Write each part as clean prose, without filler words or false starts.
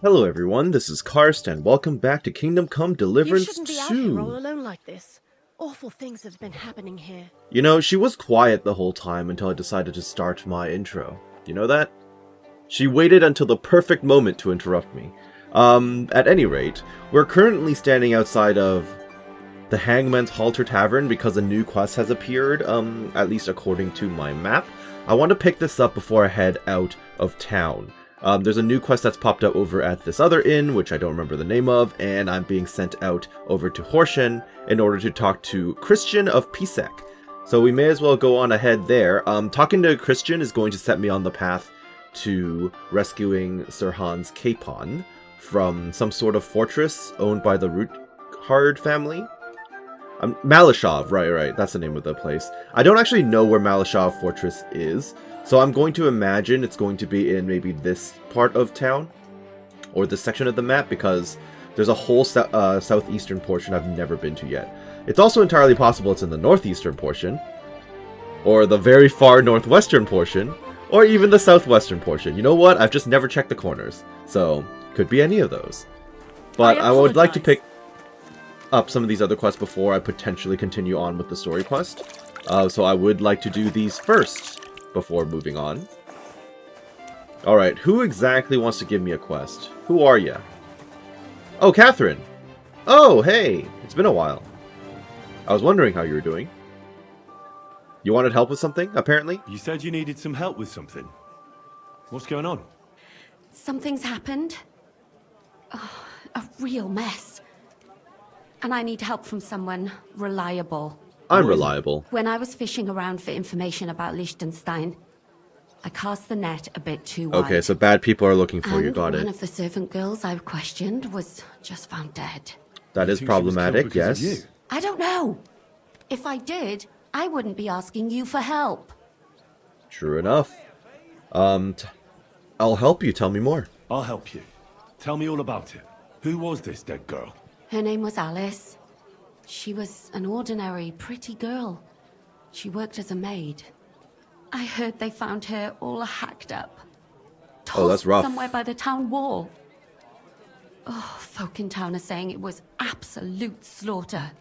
Hello everyone, this is Karst, and welcome back to Kingdom Come Deliverance You shouldn't be 2. out here all alone like this. Awful things have been happening here. You know, she was quiet the whole time until I decided to start my intro. You know that? She waited until the perfect moment to interrupt me. At any rate, we're currently standing outside of the Hangman's Halter Tavern because a new quest has appeared, at least according to my map. I want to pick this up before I head out of town. There's a new quest that's popped up over at this other inn, which I don't remember the name of, and I'm being sent out over to Horshen in order to talk to Christian of Pisek. So we may as well go on ahead there. Talking to Christian is going to set me on the path to rescuing Sirhan's Capon from some sort of fortress owned by the Roothard family. Malashov, right, that's the name of the place. I don't actually know where Malashov Fortress is, so I'm going to imagine it's going to be in maybe this part of town, or this section of the map, because there's a whole southeastern portion I've never been to yet. It's also entirely possible it's in the northeastern portion, or the very far northwestern portion, or even the southwestern portion. You know what? I've just never checked the corners, so could be any of those. But I would like to pick up some of these other quests before I potentially continue on with the story quest. So I would like to do these first before moving on. Alright, who exactly wants to give me a quest? Who are ya? Oh, Katherine! Oh, hey! It's been a while. I was wondering how you were doing. You wanted help with something, apparently? You said you needed some help with something. What's going on? Something's happened. Oh, a real mess. And I need help from someone reliable. I'm reliable. When I was fishing around for information about Liechtenstein, I cast the net a bit too wide. Okay, so bad people are looking for you, got it. One of the servant girls I questioned was just found dead. That is problematic, yes. I don't know. If I did, I wouldn't be asking you for help. True enough. I'll help you, tell me more. I'll help you. Tell me all about it. Who was this dead girl? Her name was Alice. She was an ordinary, pretty girl. She worked as a maid. I heard they found her all hacked up. Oh, that's rough. Somewhere by the town wall. Oh, folk in town are saying it was absolute slaughter.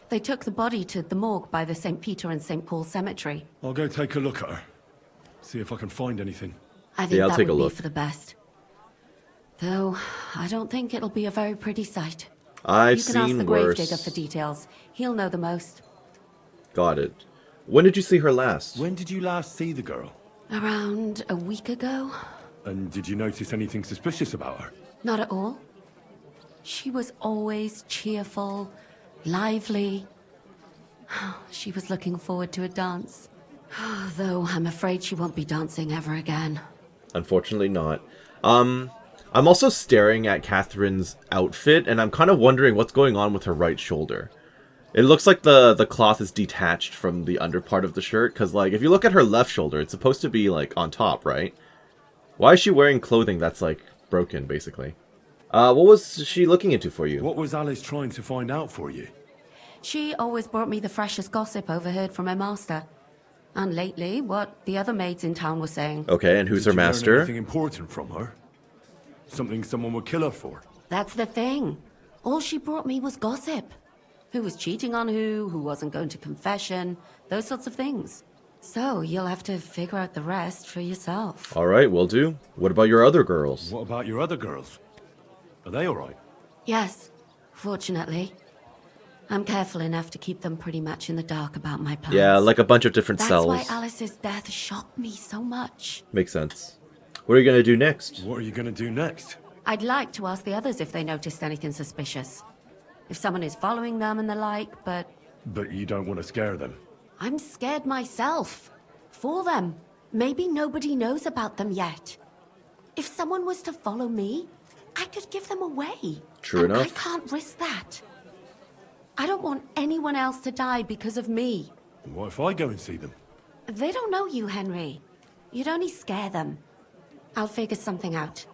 They took the body to the morgue by the St. Peter and St. Paul cemetery. I'll go take a look at her. See if I can find anything. I think I'll that take a would look. be for the best. Though, I don't think it'll be a very pretty sight. I've You can ask seen the worse. gravedigger for details. He'll know the most. Got it. When did you see her last? When did you last see the girl? Around a week ago? And did you notice anything suspicious about her? Not at all. She was always cheerful, lively. She was looking forward to a dance. Though I'm afraid she won't be dancing ever again. Unfortunately not. I'm also staring at Catherine's outfit, and I'm kind of wondering what's going on with her right shoulder. It looks like the cloth is detached from the under part of the shirt, because, like, if you look at her left shoulder, it's supposed to be, like, on top, right? Why is she wearing clothing that's, like, broken, basically? What was she looking into for you? What was Alice trying to find out for you? She always brought me the freshest gossip overheard from her master. And lately, what the other maids in town were saying. Okay, and who's Did her you learn master? anything important from her? Something someone would kill her for? That's the thing. All she brought me was gossip. Who was cheating on who wasn't going to confession, those sorts of things. So you'll have to figure out the rest for yourself. Alright, will do. What about your other girls? What about your other girls? Are they alright? Yes, fortunately. I'm careful enough to keep them pretty much in the dark about my plans. Yeah, like a bunch of different That's cells. why Alice's death shocked me so much. Makes sense. What are you gonna do next? What are you gonna do next? I'd like to ask the others if they noticed anything suspicious. If someone is following them and the like, but But you don't want to scare them. I'm scared myself. For them. Maybe nobody knows about them yet. If someone was to follow me, I could give them away. True and enough. I can't risk that. I don't want anyone else to die because of me. What if I go and see them? They don't know you, Henry. You'd only scare them. I'll figure something out.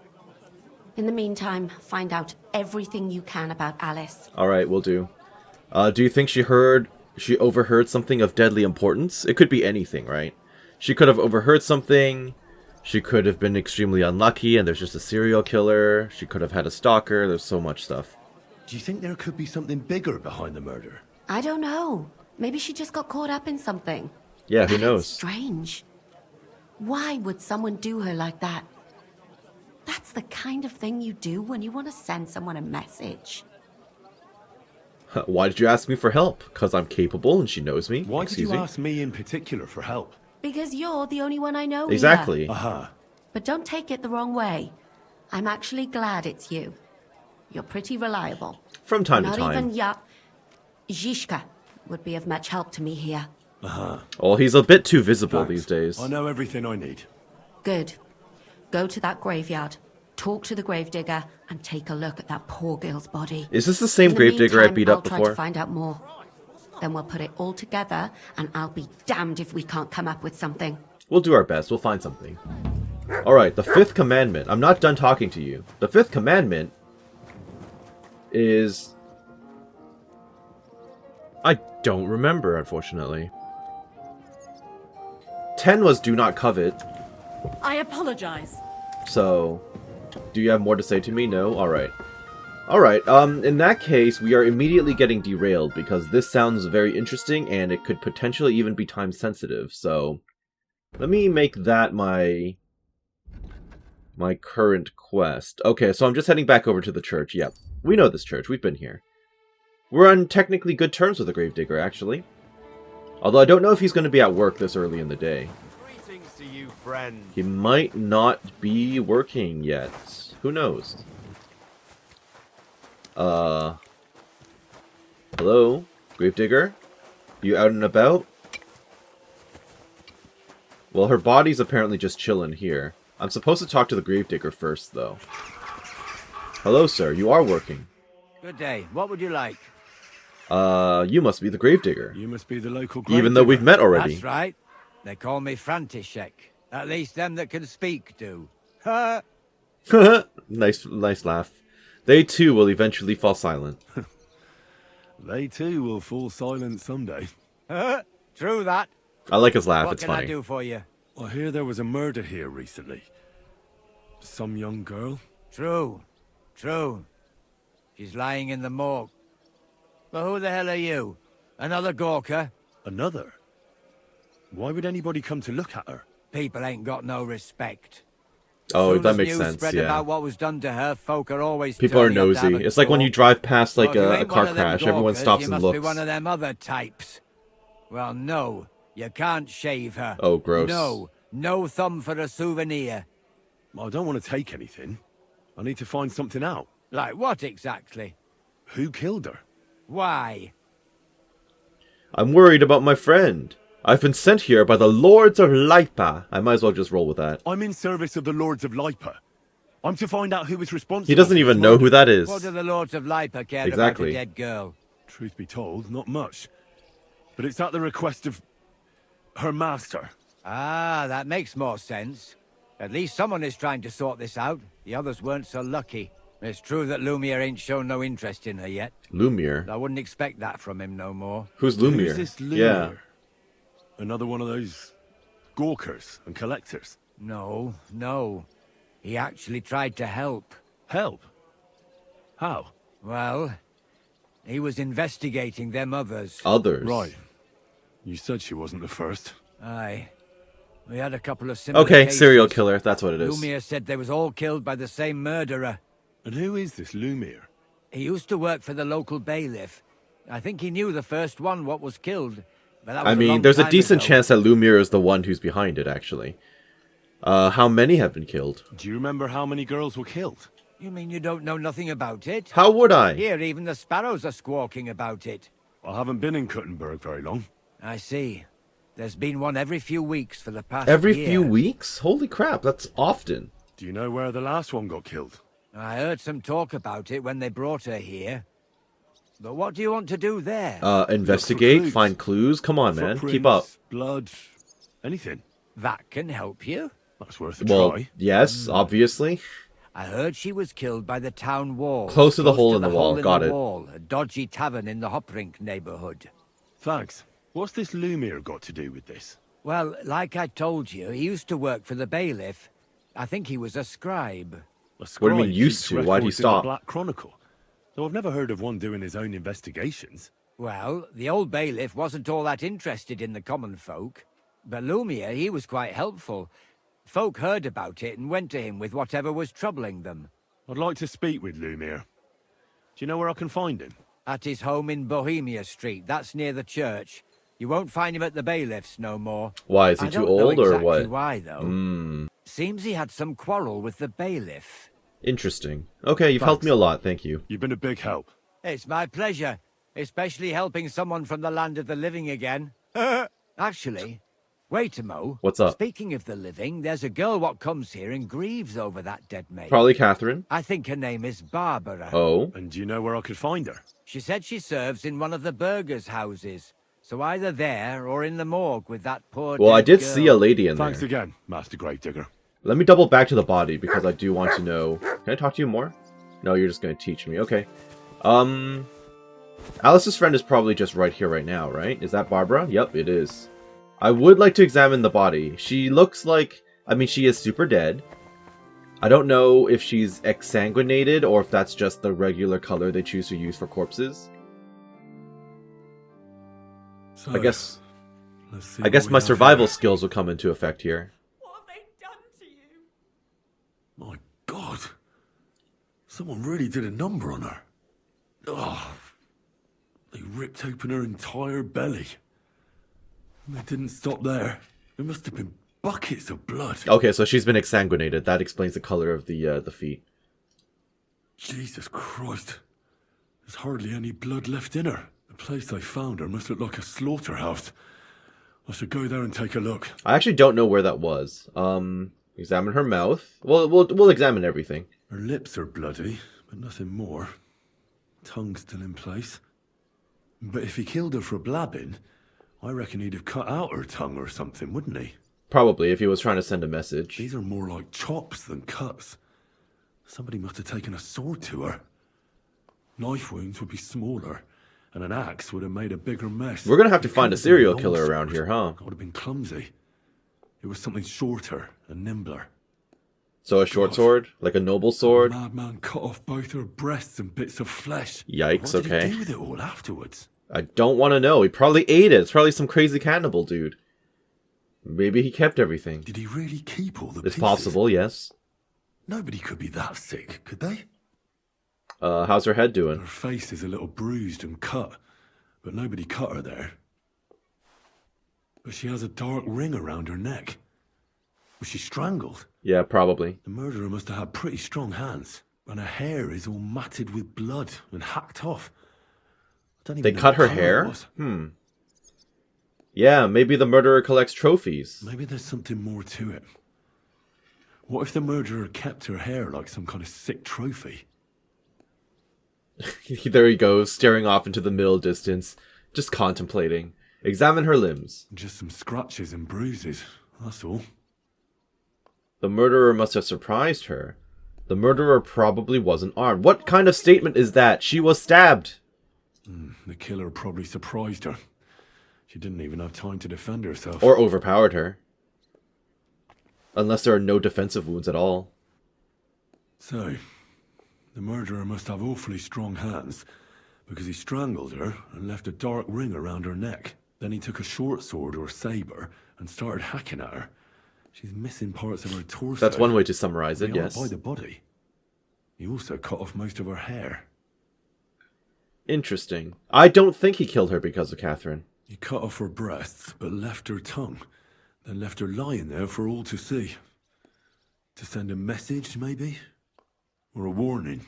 In the meantime, find out everything you can about Alice. Alright, will do. Do you think she overheard something of deadly importance? It could be anything, right? She could have overheard something, She could have been extremely unlucky and there's just a serial killer. She could have had a stalker. There's so much stuff. Do you think there could be something bigger behind the murder? I don't know. Maybe she just got caught up in something. Yeah, who That's knows? strange. Why would someone do her like that? That's the kind of thing you do when you want to send someone a message. Why did you ask me for help? Because I'm capable and she knows me? Why did Excuse you me? ask me in particular for help? Because you're the only one I know here. Exactly. Aha. But don't take it the wrong way. I'm actually glad it's you. You're pretty reliable. From time Not to time. even Zhishka would be of much help to me here. Oh, he's a bit too visible Thanks. these days. I know everything I need. Good. Go to that graveyard, talk to the gravedigger, and take a look at that poor girl's body. Is this the same In the gravedigger I meantime, beat I'll up try before? to find out more. Then we'll put it all together, and I'll be damned if we can't come up with something. We'll do our best. We'll find something. Alright, the fifth commandment. I'm not done talking to you. The fifth commandment is... I don't remember, unfortunately. 10 was do not covet. I apologize. So, do you have more to say to me? No? Alright. Alright, in that case, we are immediately getting derailed because this sounds very interesting and it could potentially even be time sensitive, so... Let me make that my current quest. Okay, so I'm just heading back over to the church. Yep, we know this church. We've been here. We're on technically good terms with the gravedigger, actually. Although I don't know if he's going to be at work this early in the day. Greetings to you, friend. He might not be working yet. Who knows? Hello? Gravedigger? You out and about? Well, her body's apparently just chilling here. I'm supposed to talk to the gravedigger first, though. Hello, sir. You are working. Good day. What would you like? You must be the gravedigger. You must be the local Even though we've met already. That's right. They call me František. At least them that can speak do. Ha! Nice laugh. They too will eventually fall silent. They too will fall silent someday. True that. I like his laugh. What It's can I funny. do for you? I hear there was a murder here recently. Some young girl? True. True. She's lying in the morgue. But who the hell are you? Another Gawker? Another? Why would anybody come to look at her? People ain't got no respect. Oh, Soon that as makes news sense. spread Yeah. about what was done to her, folk are always People are turning up to have nosy. a It's like when you talk. drive past like Well, if you a ain't car one of them crash. Everyone Gawkers, stops you and must looks. be one of them other types. Well, no. You can't shave her. Oh, gross. No. No thumb for a souvenir. I don't want to take anything. I need to find something out. Like what exactly? Who killed her? Why? I'm worried about my friend. I've been sent here by the Lords of Lipa. I might as well just roll with that. I'm in service of the Lords of Lipa. I'm to find out who was responsible. He doesn't for even this know murder. who that is. What do the Lords of Lipa care Exactly. about a dead girl? Truth be told, not much. But it's at the request of her master. Ah, that makes more sense. At least someone is trying to sort this out. The others weren't so lucky. It's true that Lumiere ain't shown no interest in her yet. Lumiere. I wouldn't expect that from him no more. Who's Lumiere? Who's this Lumiere? Yeah. Another one of those gawkers and collectors. No, no. He actually tried to help. Help? How? Well, he was investigating them others. Others. Right. You said she wasn't the first. Aye. We had a couple of similar Okay, cases. serial killer. That's what it is. Lumiere said they was all killed by the same murderer. And who is this Lumiere? He used to work for the local bailiff. I think he knew the first one what was killed. But that was I a mean, long there's a time decent ago. chance that Lumiere is the one who's behind it, actually. How many have been killed? Do you remember how many girls were killed? You mean you don't know nothing about it? How would I? Here, even the sparrows are squawking about it. I haven't been in Kuttenberg very long. I see. There's been one every few weeks for the past Every year. few weeks? Holy crap, that's often. Do you know where the last one got killed? I heard some talk about it when they brought her here. But what do you want to do there? Investigate, clues. find clues. Come on, man. Keep Footprints, up. Blood, anything. That can help you. That's worth a Well, try. yes, obviously. I heard she was killed by the town wall. Close to the hole in the wall. Got it. Wall, a dodgy tavern in the Hoprink neighborhood. Thanks. What's this Lumiere got to do with this? Well, like I told you, he used to work for the bailiff. I think he was a scribe. A What do you mean scribe used keeps to? Why'd he records in the stop? Black Chronicle. Though I've never heard of one doing his own investigations. Well, the old bailiff wasn't all that interested in the common folk. But Lumiere, he was quite helpful. Folk heard about it and went to him with whatever was troubling them. I'd like to speak with Lumiere. Do you know where I can find him? At his home in Bohemia Street, that's near the church. You won't find him at the bailiff's no more. Why, is he I too don't know old or exactly what? why, though. Seems he had some quarrel with the bailiff. Interesting. Okay, you've helped me a lot, thank you. You've been a big help. It's my pleasure, especially helping someone from the land of the living again. Actually, wait a mo. What's up? Speaking of the living, there's a girl what comes here and grieves over that dead mate. Probably Katherine. I think her name is Barbara. Oh. And do you know where I could find her? She said she serves in one of the burgers' houses. So either there or in the morgue with that poor Well, I dead did girl. see a lady in Thanks there. again, Master Gravedigger. Let me double back to the body because I do want to know. Can I talk to you more? No, you're just going to teach me. Okay. Alice's friend is probably just right here right now, right? Is that Barbara? Yep, it is. I would like to examine the body. She looks like... I mean, she is super dead. I don't know if she's exsanguinated or if that's just the regular color they choose to use for corpses. So, I guess let's see I guess what we my have survival here. skills will come into effect here. What have they done to you? My God. Someone really did a number on her. Oh. They ripped open her entire belly. And they didn't stop there. There must have been buckets of blood. Okay, so she's been exsanguinated. That explains the color of the feet. Jesus Christ. There's hardly any blood left in her. The place they found her must look like a slaughterhouse. I should go there and take a look. I actually don't know where that was. Examine her mouth. Well, we'll examine everything. Her lips are bloody, but nothing more. Tongue still in place. But if he killed her for blabbing, I reckon he'd have cut out her tongue or something, wouldn't he? Probably, if he was trying to send a message. These are more like chops than cuts. Somebody must have taken a sword to her. Knife wounds would be smaller, and an axe would have made a bigger mess. We're gonna have to It find a couldn't have been serial long killer sword. around here, huh? That would have been clumsy. It was something shorter and nimbler. So a short God. sword? Like a noble sword? The madman cut off both her breasts and bits of flesh. Yikes, What did okay. he do with it all afterwards? I don't want to know. He probably ate it. It's probably some crazy cannibal dude. Maybe he kept everything. Did he really keep all the It's pieces? possible, yes. Nobody could be that sick, could they? How's her head doing? Her face is a little bruised and cut, but nobody cut her there. But she has a dark ring around her neck. Was she strangled? Yeah, probably. The murderer must have had pretty strong hands, and her hair is all matted with blood and hacked off. I don't even They know cut what her colour hair? it was. Yeah, maybe the murderer collects trophies. Maybe there's something more to it. What if the murderer kept her hair like some kind of sick trophy? There he goes, staring off into the middle distance, just contemplating. Examine her limbs. Just some scratches and bruises, that's all. The murderer must have surprised her. The murderer probably wasn't armed. What kind of statement is that? She was stabbed. The killer probably surprised her. She didn't even have time to defend herself. Or overpowered her. Unless there are no defensive wounds at all. So, the murderer must have awfully strong hands, because he strangled her and left a dark ring around her neck. Then he took a short sword or saber and started hacking at her. She's missing parts of her torso. That's one way to summarize it, They aren't yes. by the body. He also cut off most of her hair. Interesting. I don't think he killed her because of Katherine. He cut off her breasts, but left her tongue. Then left her lying there for all to see. To send a message, maybe? Or a warning.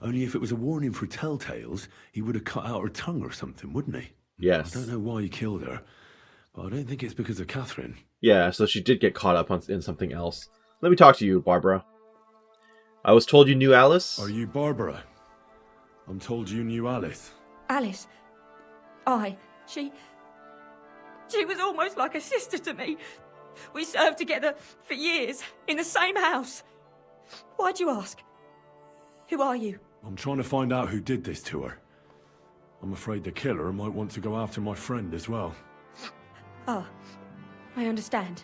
Only if it was a warning for telltales, he would have cut out her tongue or something, wouldn't he? Yes. I don't know why he killed her, but I don't think it's because of Katherine. Yeah, so she did get caught up in something else. Let me talk to you, Barbara. I was told you knew Alice? Are you Barbara? I'm told you knew Alice. Alice. She was almost like a sister to me. We served together for years, in the same house. Why'd you ask? Who are you? I'm trying to find out who did this to her. I'm afraid the killer might want to go after my friend as well. Ah, I understand.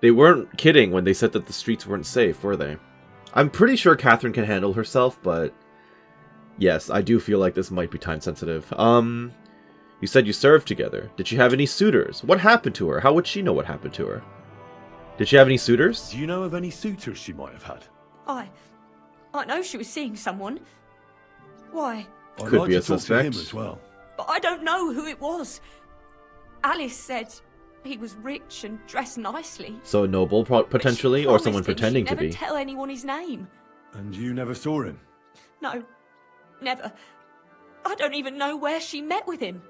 They weren't kidding when they said that the streets weren't safe, were they? I'm pretty sure Katherine can handle herself, but yes, I do feel like this might be time sensitive. You said you served together. Did she have any suitors? What happened to her? How would she know what happened to her? Did she have any suitors? Do you know of any suitors she might have had? I know she was seeing someone. Why? I'd Could like be to a talk to suspect. him as well. But I don't know who it was. Alice said he was rich and dressed nicely. So a noble, potentially, She or someone promised him pretending she'd to never be. tell anyone his name. And you never saw him? No, never. I don't even know where she met with him.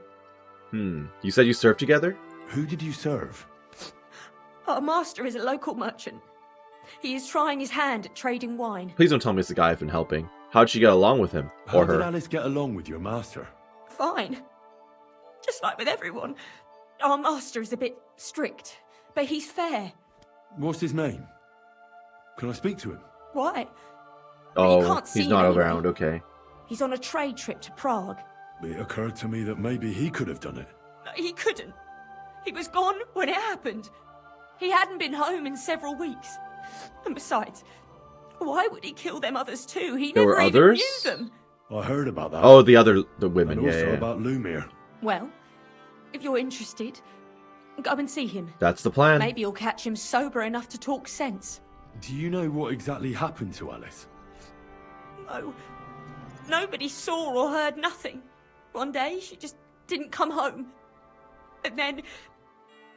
You said you served together? Who did you serve? Our master is a local merchant. He is trying his hand at trading wine. Please don't tell me it's the guy I've been helping. How'd she get along with him? How Or did her? Alice get along with your master? Fine. Just like with everyone. Our master is a bit strict, but he's fair. What's his name? Can I speak to him? Why? Oh, can't see he's him not anyway. around, okay. He's on a trade trip to Prague. It occurred to me that maybe he could have done it. No, he couldn't. He was gone when it happened. He hadn't been home in several weeks. And besides, why would he kill them others too? He There never were even others? knew them. I heard about that. Oh, the women, and also yeah. about Lumir. Well, if you're interested, go and see him. That's the plan. Maybe you'll catch him sober enough to talk sense. Do you know what exactly happened to Alice? No. Nobody saw or heard nothing. One day, she just didn't come home. And then,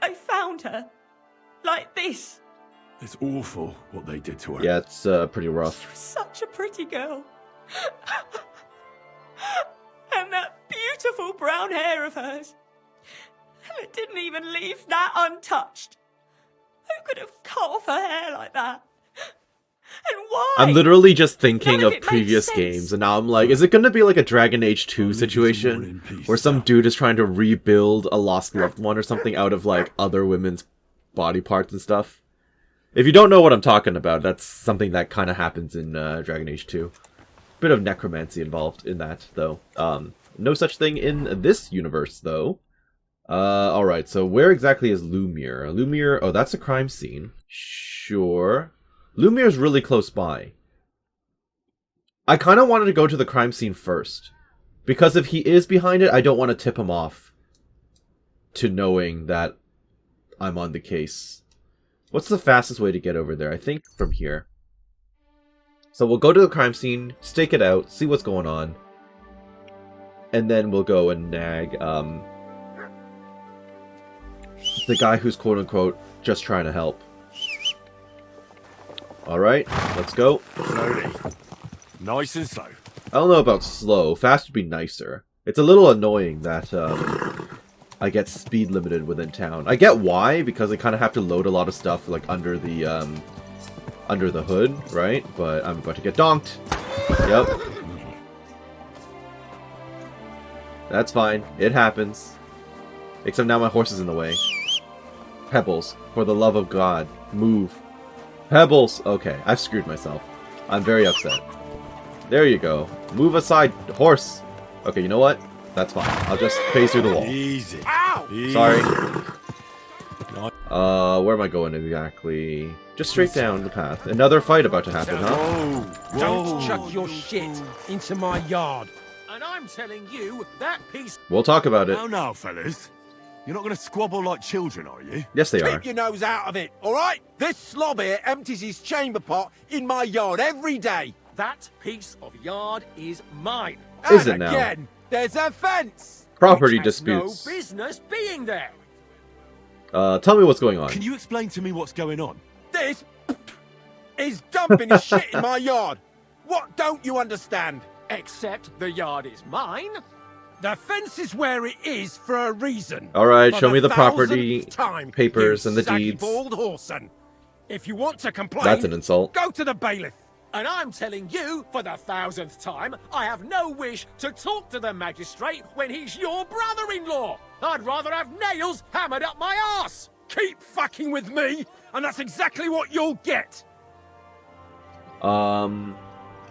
I found her. Like this. It's awful what they did to her. Yeah, it's pretty rough. She was such a pretty girl. And that beautiful brown hair of hers. And it didn't even leave that untouched. Who could have cut off her hair like that? And why? I'm literally just thinking None of of it makes previous sense. games, and now I'm like, is it going to be like a Dragon Age 2 I'll leave you some more situation? in peace Where some now. dude is trying to rebuild a lost loved one or something out of like other women's body parts and stuff? If you don't know what I'm talking about, that's something that kind of happens in Dragon Age 2. Bit of necromancy involved in that, though. No such thing in this universe, though. Alright, so where exactly is Lumir? Lumir, oh, that's a crime scene. Sure. Lumir's really close by. I kind of wanted to go to the crime scene first. Because if he is behind it, I don't want to tip him off to knowing that I'm on the case. What's the fastest way to get over there? I think from here. So we'll go to the crime scene, stake it out, see what's going on. And then we'll go and nag the guy who's quote-unquote just trying to help. Alright, let's go. Slowly. Nice and slow. I don't know about slow. Fast would be nicer. It's a little annoying that I get speed limited within town. I get why, because I kind of have to load a lot of stuff like under the hood, right? But I'm about to get donked. Yep. That's fine. It happens. Except now my horse is in the way. Pebbles, for the love of God, move. Pebbles! Okay, I've screwed myself. I'm very upset. There you go. Move aside, horse! Okay, you know what? That's fine. I'll just phase through the wall. Easy. Ow! Sorry. Where am I going exactly? Just straight down the path. Another fight about to happen, huh? Whoa. Don't chuck your shit into my yard. And I'm telling you, that piece... We'll talk about it. Now, fellas. You're not going to squabble like children, are you? Yes, they are. Keep your nose out of it, all right? This slob here empties his chamber pot in my yard every day. That piece of yard is mine. Is And it now? again, there's a fence. Property which has disputes. no business being there. Tell me what's going on. Can you explain to me what's going on? This is dumping his shit in my yard. What don't you understand? Except the yard is mine. The fence is where it is for a reason. Alright, For show me the property 1000th time, papers you and the saggy deeds. bald whoreson. If you want to complain, That's an insult. go to the bailiff. And I'm telling you, for the 1000th time, I have no wish to talk to the magistrate when he's your brother-in-law. I'd rather have nails hammered up my arse. Keep fucking with me, and that's exactly what you'll get.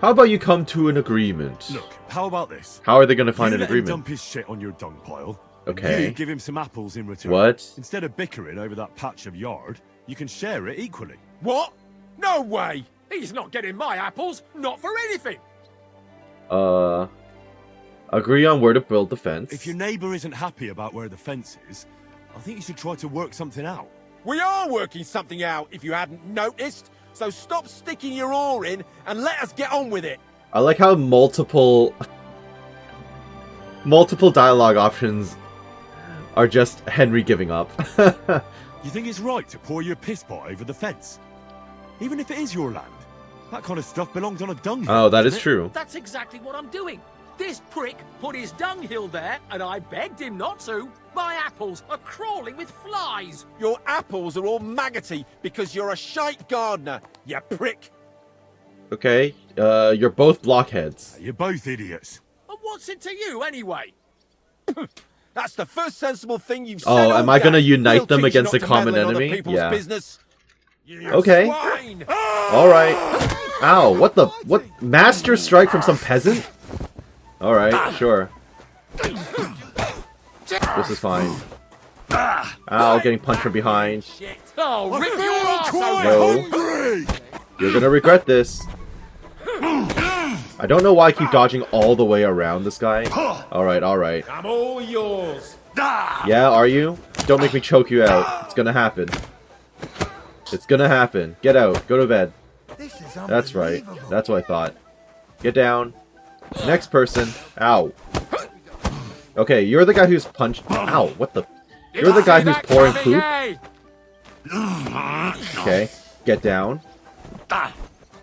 How about you come to an agreement? Look, how about this? How are they going to find You an let him agreement? dump his shit on your dung pile, Okay. You give him some apples in return. What? Instead of bickering over that patch of yard, you can share it equally. What? No way! He's not getting my apples, not for anything! Agree on where to build the fence. If your neighbour isn't happy about where the fence is, I think you should try to work something out. We are working something out, if you hadn't noticed. So stop sticking your oar in and let us get on with it. I like how multiple dialogue options are just Henry giving up. You think it's right to pour your piss pot over the fence? Even if it is your land? That kind of stuff belongs on a dunghill. Oh, that is doesn't it? true. That's exactly what I'm doing. This prick put his dunghill there, and I begged him not to. My apples are crawling with flies. Your apples are all maggoty because you're a shite gardener, you prick. Okay, you're both blockheads. You're both idiots. And what's it to you, anyway? That's the first sensible thing you've said. Oh, all am I gonna day. unite We'll them teach you against not a to common meddle in other enemy? people's Yeah. business. You Okay. swine. Alright. Ow, what? Master strike from some peasant? Alright, sure. This is fine. Ow, getting punched from behind. Shit. Oh, rip your ass No. Hungry! You're gonna regret this. I don't know why I keep dodging all the way around this guy. Alright, alright. I'm all yours. Yeah, are you? Don't make me choke you out. It's gonna happen. It's gonna happen. Get out. Go to bed. That's right. That's what I thought. Get down. Next person. Ow. Okay, you're the guy who's punched. Ow, what the? You're the guy who's pouring poop? Okay, get down.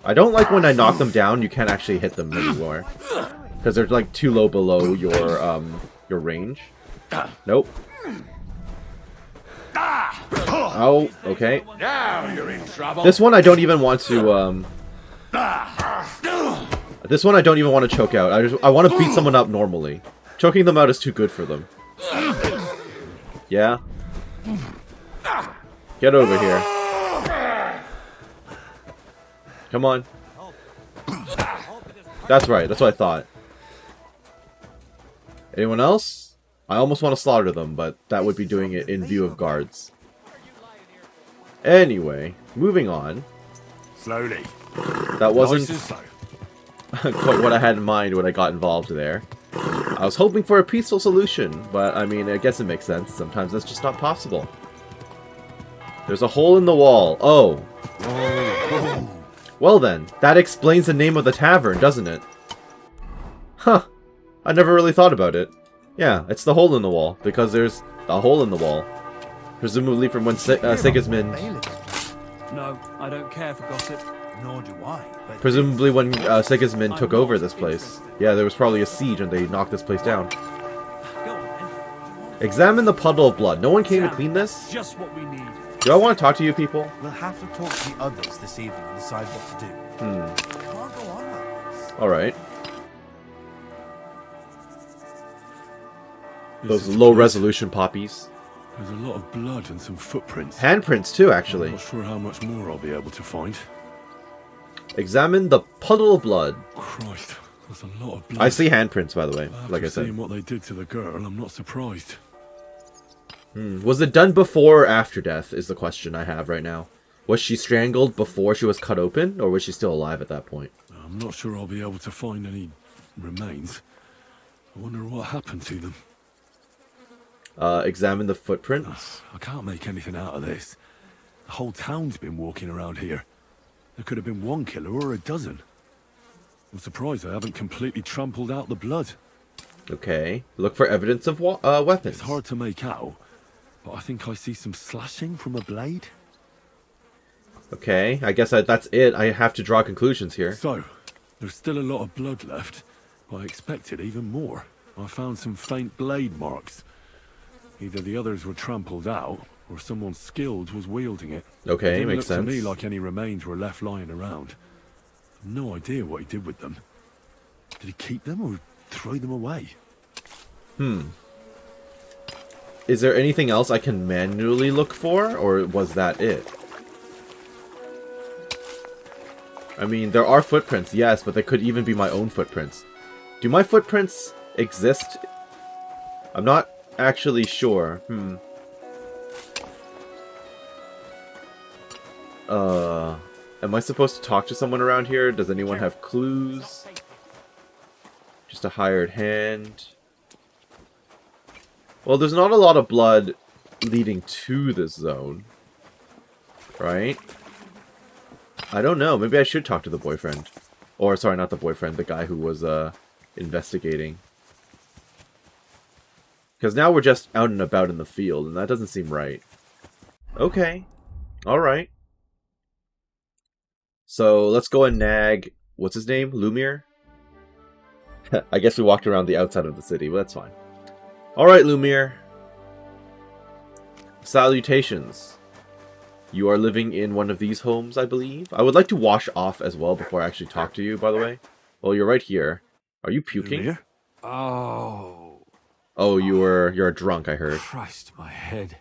I don't like when I knock them down, you can't actually hit them anymore. Because they're like too low below your range. Nope. Oh, okay. Now you're in trouble. This one I don't even want to, This one I don't even want to choke out. I want to beat someone up normally. Choking them out is too good for them. Yeah? Get over here. Come on. That's right, that's what I thought. Anyone else? I almost want to slaughter them, but that would be doing it in view of guards. Anyway, moving on. Slowly. That wasn't Nice and slow. quite what I had in mind when I got involved there. I was hoping for a peaceful solution, but I mean, I guess it makes sense. Sometimes that's just not possible. There's a hole in the wall. Oh. Well then, that explains the name of the tavern, doesn't it? Huh. I never really thought about it. Yeah, it's the hole in the wall, because there's a hole in the wall. Presumably from when Sigismund... No, I don't care for gossip. Nor do I. But Presumably when Sigismund took over this place. Yeah, there was probably a siege and they knocked this place down. go on then. Examine the puddle of blood. No one came to clean this? Just what we need. Do I want to talk to you people? We'll have to talk to the others this evening and decide what to do. Can't go on like this. Alright. Those low-resolution poppies. There's a lot of blood and some footprints. Handprints too, actually. I'm not sure how much more I'll be able to find. Examine the puddle of blood. Christ, there's a lot of blood. I see handprints, by the way, After like I seeing said. what they did to the girl, I'm not surprised. Was it done before or after death, is the question I have right now. Was she strangled before she was cut open, or was she still alive at that point? I'm not sure I'll be able to find any remains. I wonder what happened to them. Examine the footprints. I can't make anything out of this. The whole town's been walking around here. There could have been one killer or a dozen. I'm surprised I haven't completely trampled out the blood. Okay. Look for evidence of weapons. It's hard to make out, but I think I see some slashing from a blade. Okay, I guess that's it. I have to draw conclusions here. So, there's still a lot of blood left, but I expected even more. I found some faint blade marks. Either the others were trampled out, or someone skilled was wielding it. Okay, Didn't makes look sense. to me like any remains were left lying around. I've no idea what he did with them. Did he keep them or throw them away? Is there anything else I can manually look for, or was that it? I mean, there are footprints, yes, but they could even be my own footprints. Do my footprints exist? I'm not actually sure. Am I supposed to talk to someone around here? Does anyone have clues? Just a hired hand. Well, there's not a lot of blood leading to this zone. Right? I don't know. Maybe I should talk to the boyfriend. Or, sorry, not the boyfriend. The guy who was, investigating. Because now we're just out and about in the field, and that doesn't seem right. Okay. Alright. So, let's go and nag... What's his name? Lumiere? I guess we walked around the outside of the city, but that's fine. Alright, Lumiere. Salutations. You are living in one of these homes, I believe? I would like to wash off as well before I actually talk to you, by the way. Well, you're right here. Are you puking? Lumiere? Oh, you're drunk, I heard. Christ, my head.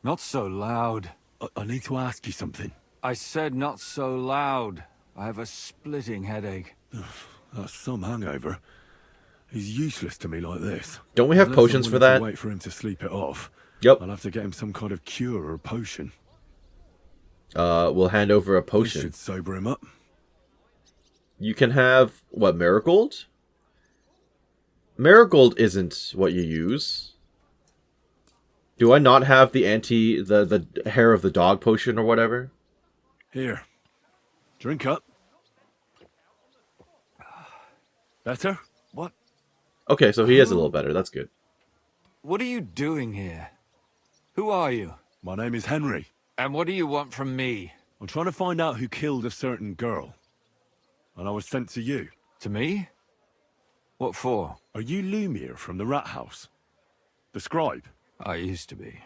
Not so loud. I need to ask you something. I said not so loud. I have a splitting headache. That's some hangover. He's useless to me like this. Don't we have Unless I'm potions for willing to that? wait for him to sleep it off. Yep. I'll have to get him some kind of cure or potion. We'll hand over a This potion. should sober him up. You can have, what, Marigold? Marigold isn't what you use. Do I not have the the hair of the dog potion or whatever? Here. Drink up. Better? What? Okay, so he is a little better. That's good. What are you doing here? Who are you? My name is Henry. And what do you want from me? I'm trying to find out who killed a certain girl. And I was sent to you. To me? What for? Are you Lumiere from the Rat House? The scribe? I used to be.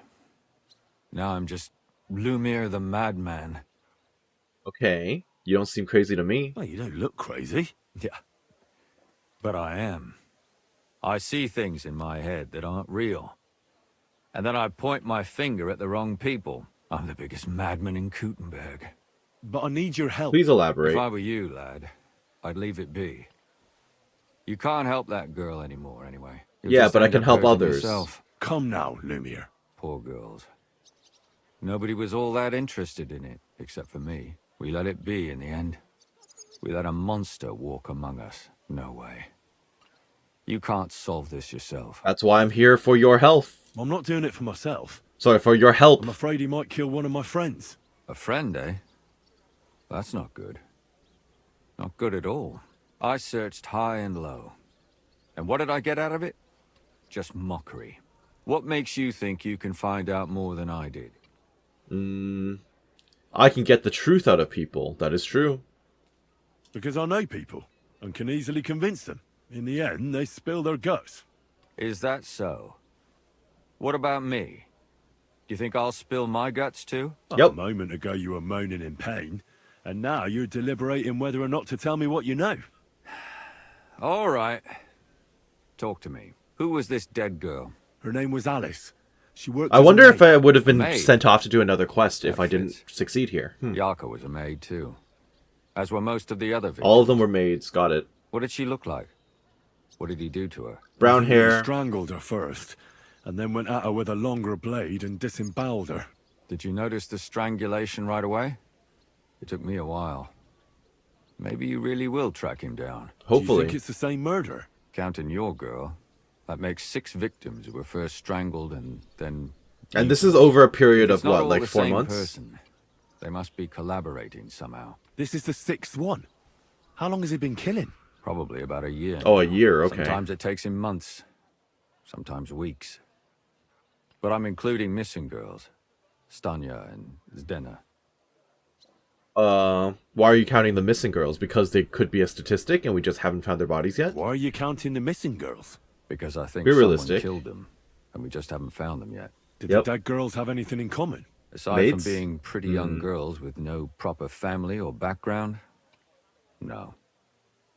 Now I'm just Lumiere the madman. Okay. You don't seem crazy to me. Well, you don't look crazy. Yeah. But I am. I see things in my head that aren't real. And then I point my finger at the wrong people. I'm the biggest madman in Kuttenberg. But I need your help. Please elaborate. If I were you, lad, I'd leave it be. You can't help that girl anymore, anyway. You'll Yeah, just but I end can up help hurting others. yourself. Come now, Lumiere. Poor girls. Nobody was all that interested in it, except for me. We let it be in the end. We let a monster walk among us. No way. You can't solve this yourself. That's why I'm here, for your health. I'm not doing it for myself. Sorry, for your help. I'm afraid he might kill one of my friends. A friend, eh? That's not good. Not good at all. I searched high and low. And what did I get out of it? Just mockery. What makes you think you can find out more than I did? I can get the truth out of people. That is true. Because I know people and can easily convince them. In the end, they spill their guts. Is that so? What about me? Do you think I'll spill my guts too? Yep. A moment ago you were moaning in pain, and now you're deliberating whether or not to tell me what you know. All right. Talk to me. Who was this dead girl? Her name was Alice. She worked I as a wonder if maid. I would have been Maid? sent off to do another quest if That I didn't fits. succeed here. Yaka was a maid too. As were most of the other victims. All of them were maids. Got it. What did she look like? What did he do to her? Brown He hair. strangled her first, and then went at her with a longer blade and disemboweled her. Did you notice the strangulation right away? It took me a while. Maybe you really will track him down. Do you Hopefully. think it's the same murder? Counting your girl, that makes 6 victims who were first strangled and then... And this is over a period It's of not what, all like the 4 same months? person. They must be collaborating somehow. This is the 6th one. How long has he been killing? Probably about a year. Oh, a now. year, okay. Sometimes it takes him months. Sometimes weeks. But I'm including missing girls. Stanya and Zdena. Why are you counting the missing girls? Because they could be a statistic and we just haven't found their bodies yet? Why are you counting the missing girls? Because I think Be someone realistic. killed them. And we just haven't found them yet. Did Yep. the dead girls have anything in common? Aside Mates? from being pretty young girls with no proper family or background, no.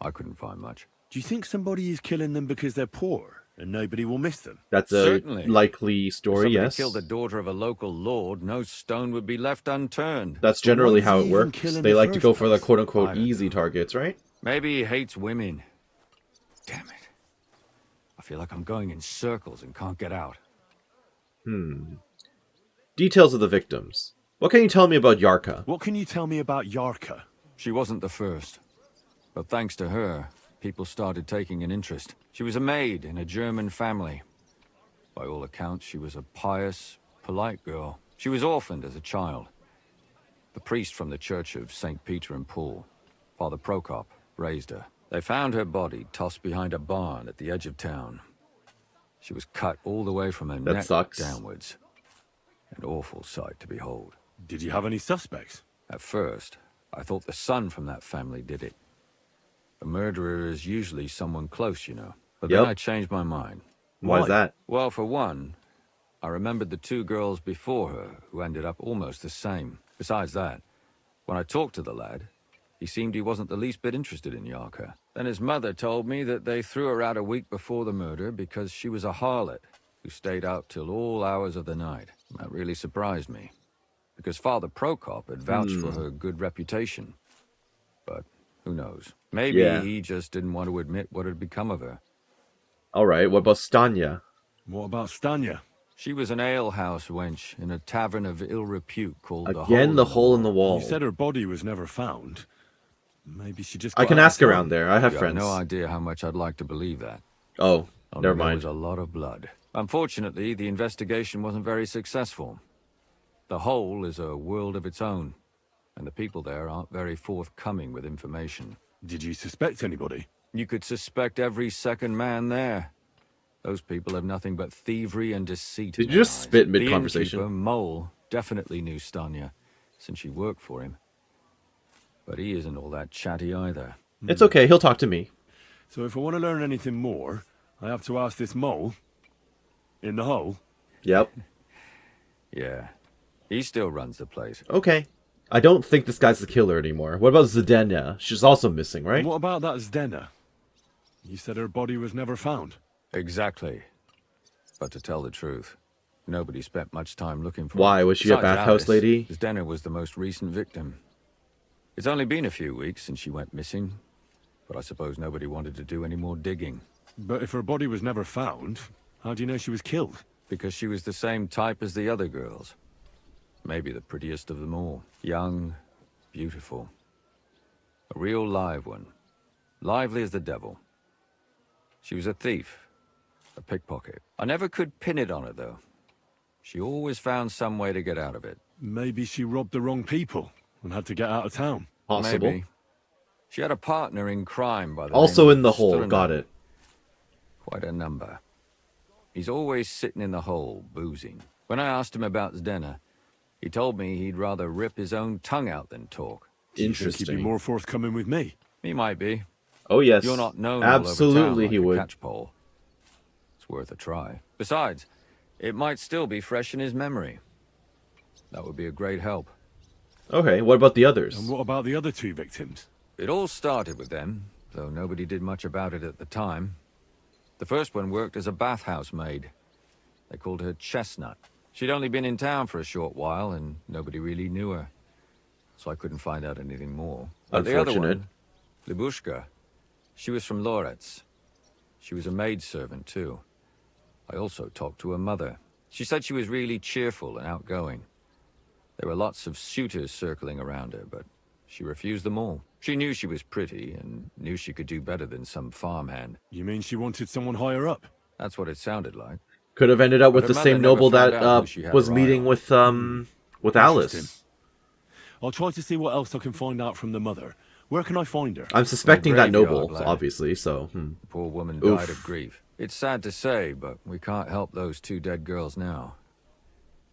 I couldn't find much. Do you think somebody is killing them because they're poor and nobody will miss them? That's a Certainly. likely If story, somebody yes. killed the daughter of a local lord, no stone would be left unturned. That's generally why how does it he even works. kill in They the like to go first for the place? quote-unquote I don't easy know. targets, right? Maybe he hates women. Damn it. I feel like I'm going in circles and can't get out. Details of the victims. What can you tell me about Yarka? What can you tell me about Yarka? She wasn't the first. But thanks to her, people started taking an interest. She was a maid in a German family. By all accounts, she was a pious, polite girl. She was orphaned as a child. The priest from the Church of St. Peter and Paul, Father Prokop, raised her. They found her body tossed behind a barn at the edge of town. She was cut all the way from her neck downwards. An awful sight to behold. Did you have any suspects? At first, I thought the son from that family did it. A murderer is usually someone close, you know. But then I changed my mind. Why is that? Well, for one, I remembered the two girls before her who ended up almost the same. Besides that, when I talked to the lad, he seemed he wasn't the least bit interested in Yarka. Then his mother told me that they threw her out a week before the murder because she was a harlot who stayed out till all hours of the night. That really surprised me, because Father Prokop had vouched for her good reputation. But who knows? Maybe he just didn't want to admit what had become of her. Alright, what about Stanya? What about Stanya? She was an alehouse wench in a tavern of ill repute called Again, the Hole in the Wall. You said her body was never found. Maybe she just... I can ask around there. I have friends. No idea how much I'd like to believe that. Oh, never mind. There was a lot of blood. Unfortunately, the investigation wasn't very successful. The Hole is a world of its own, and the people there aren't very forthcoming with information. Did you suspect anybody? You could suspect every second man there. Those people have nothing but thievery and deceit. Did you just spit mid-conversation? The innkeeper, Mole, definitely knew Stanya, since she worked for him. But he isn't all that chatty either. It's okay, he'll talk to me. So if I want to learn anything more, I have to ask this Mole in the hole? Yep. Yeah. He still runs the place. Okay. I don't think this guy's the killer anymore. What about Zdena? She's also missing, right? And what about that Zdena? You said her body was never found. Exactly. But to tell the truth, nobody spent much time looking for her. Why? Was she a bathhouse lady? Zdena was the most recent victim. It's only been a few weeks since she went missing, but I suppose nobody wanted to do any more digging. But if her body was never found, how do you know she was killed? Because she was the same type as the other girls. Maybe the prettiest of them all. Young, beautiful. A real live one. Lively as the devil. She was a thief. A pickpocket. I never could pin it on her, though. She always found some way to get out of it. Maybe she robbed the wrong people and had to get out of town. Possible. Maybe. She had a partner in crime by the also name in of the hole, Sturno. got it. Quite a number. He's always sitting in the hole, boozing. When I asked him about Zdena, he told me he'd rather rip his own tongue out than talk. Interesting. He'd be more forthcoming with me. He might be. Oh yes. You're not known Absolutely all over town like he a would. catchpole. It's worth a try. Besides, it might still be fresh in his memory. That would be a great help. Okay, what about the others? And what about the other two victims? It all started with them, though nobody did much about it at the time. The first one worked as a bathhouse maid. They called her Chestnut. She'd only been in town for a short while, and nobody really knew her. So I couldn't find out anything more. But the other one, Libushka, she was from Loretz. She was a maidservant, too. I also talked to her mother. She said she was really cheerful and outgoing. There were lots of suitors circling around her, but she refused them all. She knew she was pretty, and knew she could do better than some farmhand. You mean she wanted someone higher up? That's what it sounded like. Could have ended up with But the her same mother never noble found that out who she had was her eye meeting on. with Alice. I'll try to see what else I can find out from the mother. Where can I find her? I'm suspecting that graveyard, noble, lad. obviously, so... The poor woman Oof. died of grief. It's sad to say, but we can't help those two dead girls now.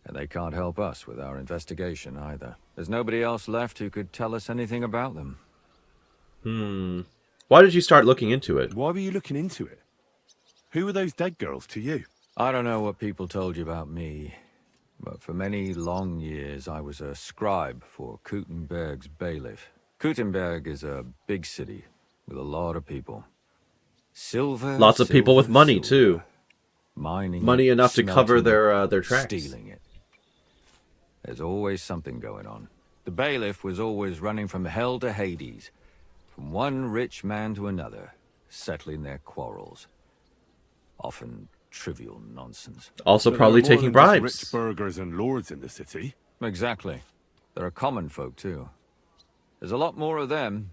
And they can't help us with our investigation either. There's nobody else left who could tell us anything about them. Why did you start looking into it? Why were you looking into it? Who were those dead girls to you? I don't know what people told you about me, but for many long years I was a scribe for Kuttenberg's bailiff. Kuttenberg is a big city with a lot of people. Silver. Lots of people with silver, money, silver. too. Mining Money it, enough to cover smelting their it, tracks. stealing it. There's always something going on. The bailiff was always running from hell to Hades, from one rich man to another, settling their quarrels. Often trivial nonsense. Also But probably there are more taking than just bribes. rich burghers and lords in the city. Exactly. There are common folk, too. There's a lot more of them,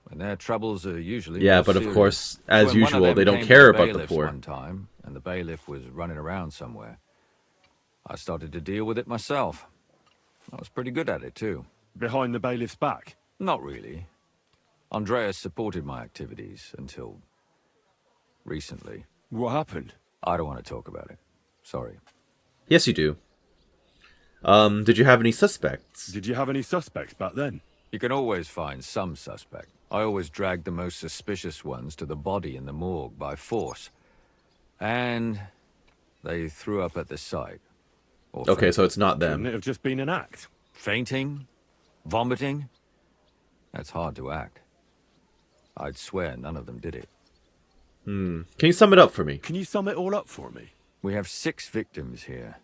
and their troubles are usually Yeah, more but of serious. course, So as when one of usual, them they don't came to care the about the bailiff's poor. one time, and the bailiff was running around somewhere, I started to deal with it myself. I was pretty good at it, too. Behind the bailiff's back. Not really. Andreas supported my activities until recently. What happened? I don't want to talk about it. Sorry. Yes, you do. Did you have any suspects? Did you have any suspects back then? You can always find some suspect. I always dragged the most suspicious ones to the body in the morgue by force. And they threw up at the sight. Or Okay, so fainted. it's not Couldn't them. it have just been an act? Fainting? Vomiting? That's hard to act. I'd swear none of them did it. Can you sum it up for me? Can you sum it all up for me? We have 6 victims here.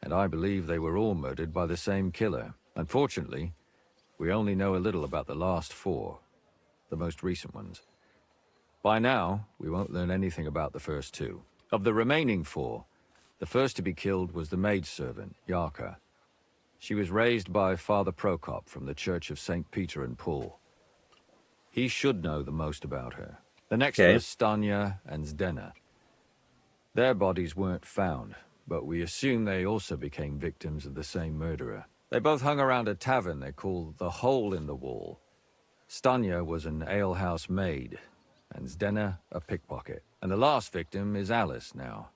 And I believe they were all murdered by the same killer. Unfortunately, we only know a little about the last 4. The most recent ones. By now, we won't learn anything about the first 2. Of the remaining 4, the first to be killed was the maidservant, Yarka. She was raised by Father Prokop from the Church of St. Peter and Paul. He should know the most about her. The next Okay. was Stanya and Zdena. Their bodies weren't found, but we assume they also became victims of the same murderer. They both hung around a tavern they called the Hole in the Wall. Stanya was an alehouse maid, and Zdena a pickpocket. And the last victim is Alice now,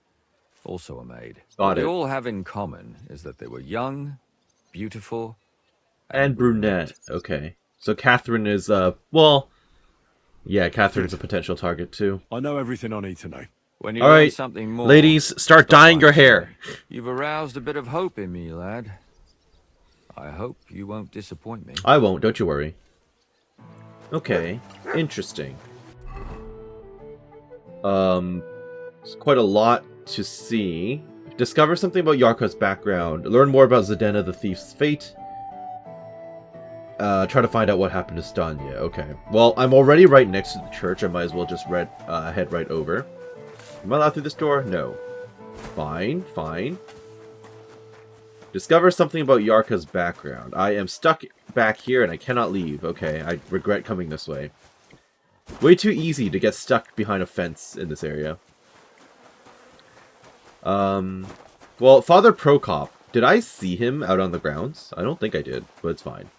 also a maid. Got What they it. all have in common is that they were young, beautiful, And brunette. Okay. So Catherine is, well... Yeah, Catherine's a potential target, too. I know everything I need to know. When you All learn right, something more, ladies, start stop dyeing your by, hair. sorry. You've aroused a bit of hope in me, lad. I hope you won't disappoint me. I won't, don't you worry. Okay, interesting. It's quite a lot to see. Discover something about Yarka's background. Learn more about Zdena the thief's fate. Try to find out what happened to Stanya. Okay. Well, I'm already right next to the church. I might as well just head right over. Am I allowed through this door? No. Fine, fine. Discover something about Yarka's background. I am stuck back here and I cannot leave. Okay, I regret coming this way. Way too easy to get stuck behind a fence in this area. Well, Father Prokop. Did I see him out on the grounds? I don't think I did, but it's fine.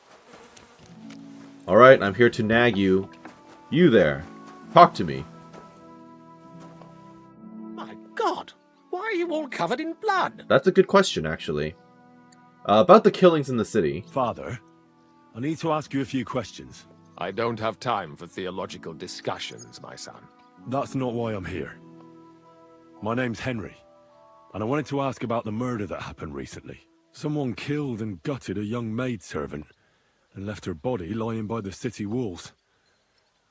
Alright, I'm here to nag you. You there. Talk to me. My God, why are you all covered in blood? That's a good question, actually. About the killings in the city. Father, I need to ask you a few questions. I don't have time for theological discussions, my son. That's not why I'm here. My name's Henry, and I wanted to ask about the murder that happened recently. Someone killed and gutted a young maidservant and left her body lying by the city walls.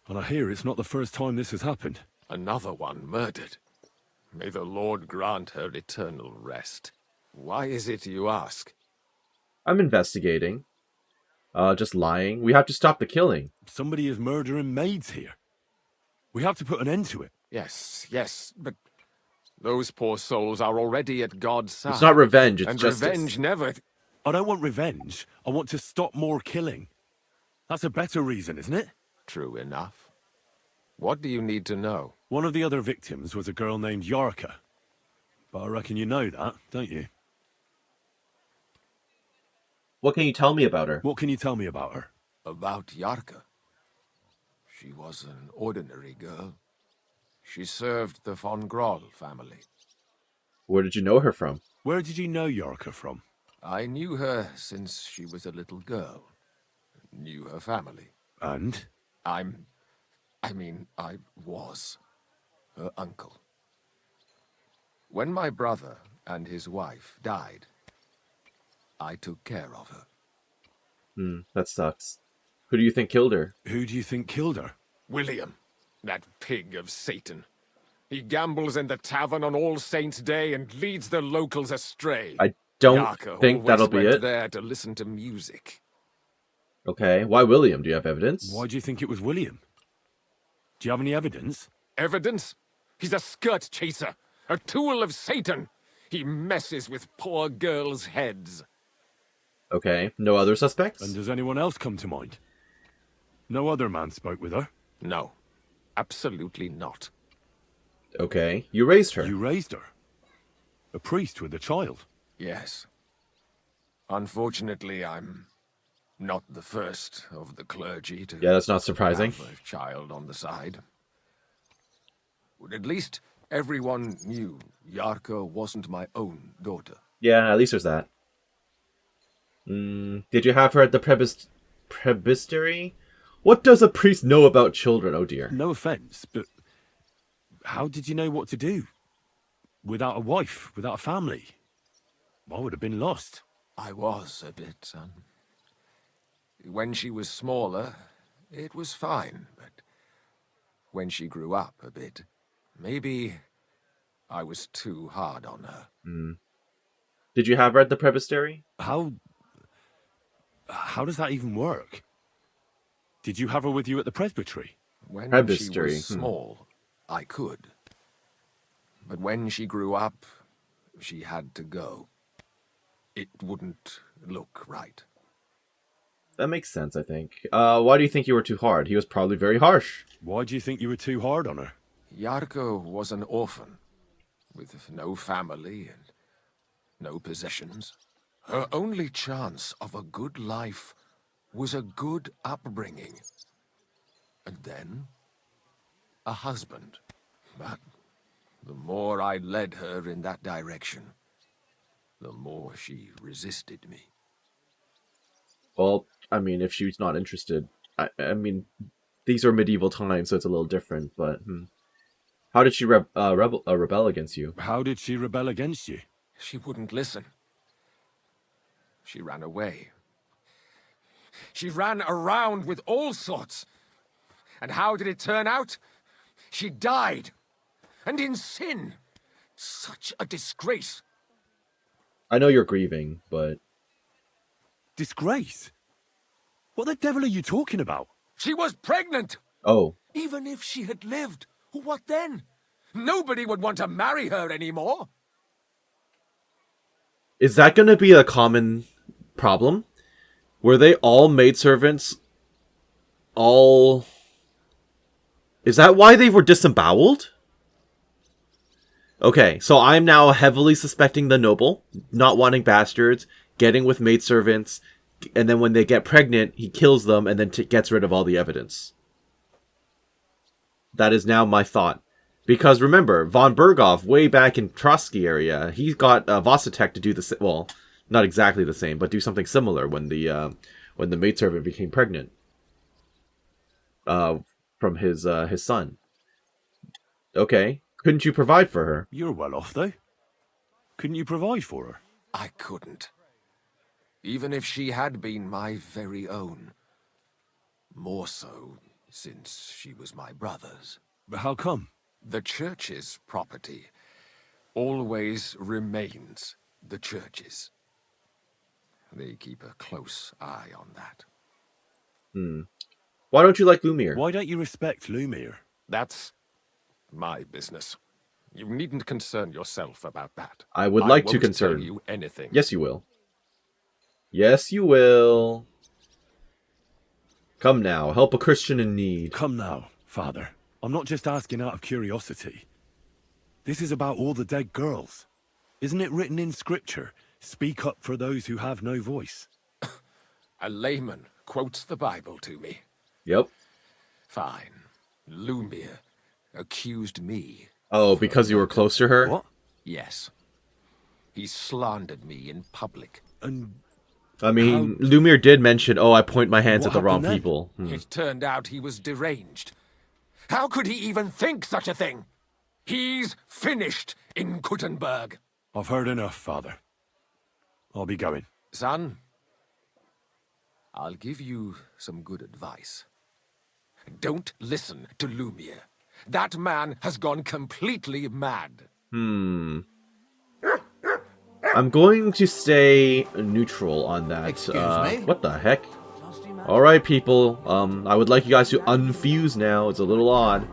And I hear it's not the first time this has happened. Another one murdered. May the Lord grant her eternal rest. Why is it you ask? I'm investigating. Just lying. We have to stop the killing. Somebody is murdering maids here. We have to put an end to it. Yes, but those poor souls are already at God's side. It's not revenge, it's and justice. revenge never... I don't want revenge. I want to stop more killing. That's a better reason, isn't it? True enough. What do you need to know? One of the other victims was a girl named Yarka. But I reckon you know that, don't you? What can you tell me about her? What can you tell me about her? About Yarka. She was an ordinary girl. She served the von Groll family. Where did you know her from? Where did you know Yarka from? I knew her since she was a little girl. Knew her family. And? I was her uncle. When my brother and his wife died, I took care of her. That sucks. Who do you think killed her? Who do you think killed her? William, that pig of Satan. He gambles in the tavern on All Saints' Day and leads the locals astray. I don't Yarka think always that'll be went it. there to listen to music. Okay, why William? Do you have evidence? Why do you think it was William? Do you have any evidence? Evidence? He's a skirt chaser, a tool of Satan. He messes with poor girls' heads. Okay, no other suspects? And does anyone else come to mind? No other man spoke with her? No, absolutely not. Okay, you raised her. You raised her? A priest with a child? Yes. Unfortunately, I'm not the first of the clergy to Yeah, that's not surprising. have a child on the side. But at least everyone knew Yarka wasn't my own daughter. Yeah, at least there's that. Did you have her at the presbytery? What does a priest know about children? Oh dear. No offense, but how did you know what to do? Without a wife, without a family? I would have been lost. I was a bit, son. When she was smaller, it was fine, but when she grew up a bit, maybe I was too hard on her. Did you have her at the presbytery? How does that even work? Did you have her with you at the presbytery? When she Presbytery, was small, I could. But when she grew up, she had to go. It wouldn't look right. That makes sense, I think. Why do you think you were too hard? He was probably very harsh. Why do you think you were too hard on her? Yarko was an orphan, with no family and no possessions. Her only chance of a good life was a good upbringing. And then, a husband. But the more I led her in that direction, the more she resisted me. Well, I mean, if she's not interested... I mean, these are medieval times, so it's a little different, but... How did she rebel against you? How did she rebel against you? She wouldn't listen. She ran away. She ran around with all sorts. And how did it turn out? She died. And in sin. Such a disgrace. I know you're grieving, but... Disgrace? What the devil are you talking about? She was pregnant. Oh. Even if she had lived, what then? Nobody would want to marry her anymore. Is that going to be a common problem? Were they all maidservants? All... Is that why they were disemboweled? Okay, so I'm now heavily suspecting the noble, not wanting bastards, getting with maidservants, and then when they get pregnant, he kills them and then gets rid of all the evidence. That is now my thought. Because remember, von Berghoff, way back in Trotsky area, he got Vossitek to do the well, not exactly the same, but do something similar when the maidservant became pregnant from his son. Okay, couldn't you provide for her? You're well off, though. Couldn't you provide for her? I couldn't. Even if she had been my very own. More so, since she was my brother's. But how come? The church's property always remains the church's. They keep a close eye on that. Why don't you like Lumiere? Why don't you respect Lumiere? That's my business. You needn't concern yourself about that. I would like to won't concern. tell you anything. Yes, you will. Yes, you will. Come now, help a Christian in need. Come now, Father. I'm not just asking out of curiosity. This is about all the dead girls. Isn't it written in Scripture, speak up for those who have no voice? A layman quotes the Bible to me. Yep. Fine. Lumiere accused me. Oh, because you were close to her? What? Yes. He slandered me in public. And I mean, Lumiere did mention, oh, I point my hands What at the wrong happened then? people. It turned out he was deranged. How could he even think such a thing? He's finished in Kuttenberg. I've heard enough, Father. I'll be going. Son, I'll give you some good advice. Don't listen to Lumiere. That man has gone completely mad. I'm going to stay neutral on that. Excuse me? What the heck? Alright, people. I would like you guys to unfuse now. It's a little odd.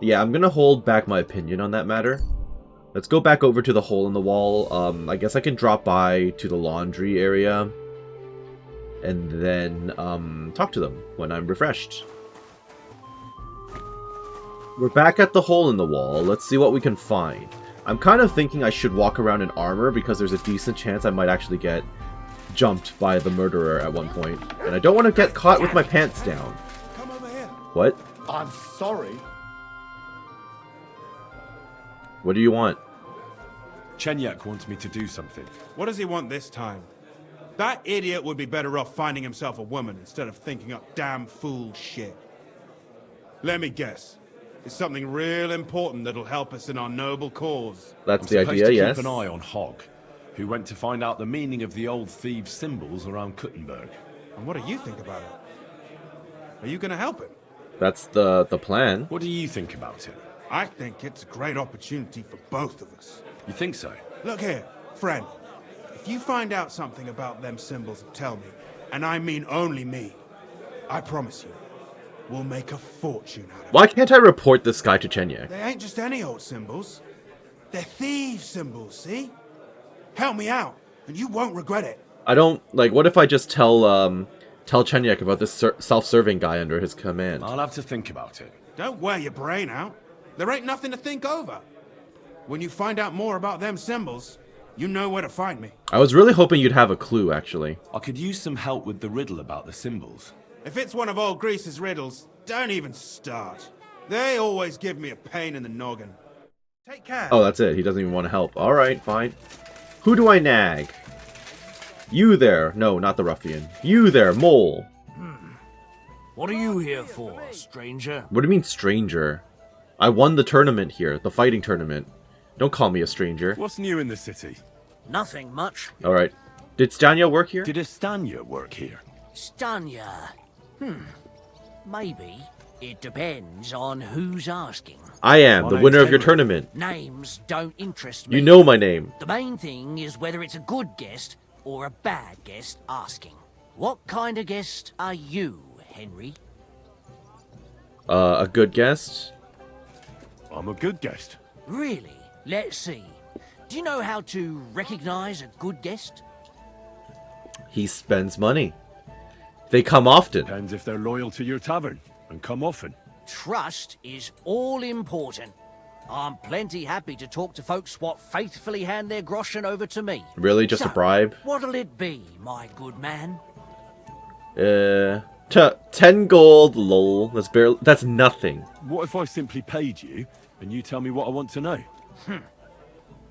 Yeah, I'm gonna hold back my opinion on that matter. Let's go back over to the hole in the wall. I guess I can drop by to the laundry area and then talk to them when I'm refreshed. We're back at the hole in the wall. Let's see what we can find. I'm kind of thinking I should walk around in armor because there's a decent chance I might actually get jumped by the murderer at one point. And I don't want to get caught with my pants down. Come over here. What? I'm sorry. What do you want? Chenyak wants me to do something. What does he want this time? That idiot would be better off finding himself a woman instead of thinking up damn fool shit. Let me guess. It's something real important that'll help us in our noble cause. That's I'm the supposed idea, to yes. keep an eye on Hogg, who went to find out the meaning of the old thieves' symbols around Kuttenberg. And what do you think about it? Are you gonna help him? That's the plan. What do you think about it? I think it's a great opportunity for both of us. You think so? Look here, friend. If you find out something about them symbols and tell me, and I mean only me, I promise you, we'll make a fortune out of it. Why can't I report this guy to Chenyak? They ain't just any old symbols. They're thieves' symbols, see? Help me out, and you won't regret it. I don't... Like, what if I just tell Chenyak about this self-serving guy under his command? I'll have to think about it. Don't wear your brain out. There ain't nothing to think over. When you find out more about them symbols, you know where to find me. I was really hoping you'd have a clue, actually. I could use some help with the riddle about the symbols. If it's one of old Grease's riddles, don't even start. They always give me a pain in the noggin. Take care. Oh, that's it. He doesn't even want to help. Alright, fine. Who do I nag? You there. No, not the ruffian. You there, mole. What are you here for, stranger? What do you mean, stranger? I won the tournament here, the fighting tournament. Don't call me a stranger. What's new in the city? Nothing much. Alright. Did Stanya work here? Did Estanya work here? Stanya. Maybe. It depends on who's asking. I am, My the name's winner of your Henry. tournament. Names don't interest me. You know my name. The main thing is whether it's a good guest or a bad guest asking. What kind of guest are you, Henry? A good guest? I'm a good guest. Really? Let's see. Do you know how to recognize a good guest? He spends money. They come often. Depends if they're loyal to your tavern and come often. Trust is all important. I'm plenty happy to talk to folks what faithfully hand their groschen over to me. Really? Just a So, bribe? What'll it be, my good man? 10 gold, lol. That's nothing. What if I simply paid you and you tell me what I want to know?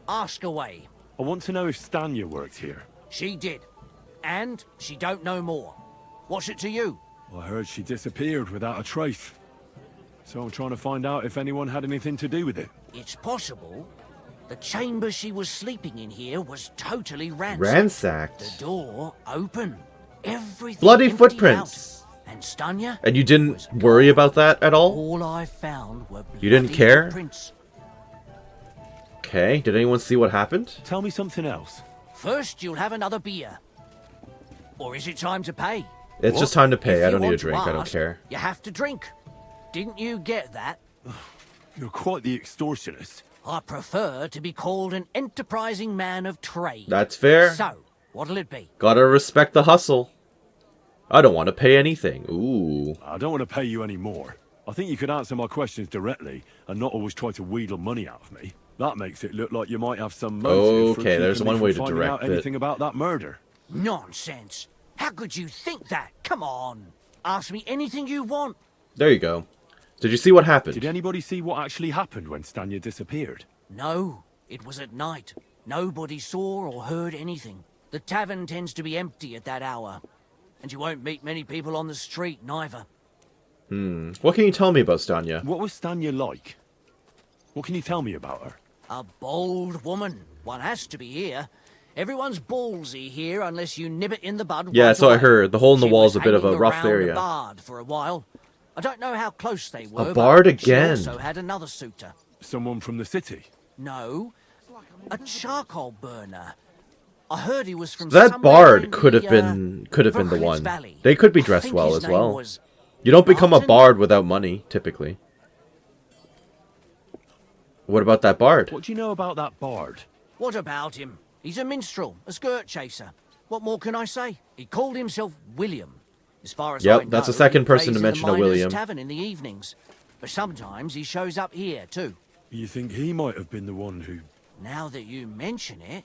Ask away. I want to know if Stanya worked here. She did. And she don't know more. What's it to you? I heard she disappeared without a trace. So I'm trying to find out if anyone had anything to do with it. It's possible. The chamber she was sleeping in here was totally ransacked. Ransacked? The door open. Everything Bloody emptied footprints. out. And Stanya? And you didn't was worry gone. about that at all? All I found were You didn't bloody care? footprints. Okay, did anyone see what happened? Tell me something else. First, you'll have another beer. Or is it time to pay? It's What? just time to pay. If I you don't need a want to drink. I don't ask, care. You have to drink. Didn't you get that? You're quite the extortionist. I prefer to be called an enterprising man of trade. That's fair. So, what'll it be? Gotta respect the hustle. I don't want to pay anything. Ooh. I don't want to pay you any more. I think you could answer my questions directly and not always try to wheedle money out of me. That makes it look like you might have some motive for Okay, there's keeping me one way from to finding direct out it. anything about that murder. Nonsense. How could you think that? Come on. Ask me anything you want. There you go. Did you see what happened? Did anybody see what actually happened when Stanya disappeared? No, it was at night. Nobody saw or heard anything. The tavern tends to be empty at that hour. And you won't meet many people on the street, neither. What can you tell me about Stanya? What was Stanya like? What can you tell me about her? A bold woman. One has to be here. Everyone's ballsy here unless you nib it in the bud. Yeah, right so I away. heard. The hole in the She wall's was a bit of a hanging rough around area. A bard for a while. I don't know how close they were. bard but again. She also had another suitor. Someone from the city? No, a charcoal burner. I heard he was from That somewhere bard in could have the, been the Verkhlitz one. Valley. They could be I dressed think well his as name well. was You don't become a Martin? bard without money, typically. What about that bard? What do you know about that bard? What about him? He's a minstrel, a skirt chaser. What more can I say? He called himself William. As far as I Yep, know, that's the second he person to plays in mention the a miners' William. tavern in the evenings. But sometimes he shows up here too. You think he might have been the one who... Now that you mention it,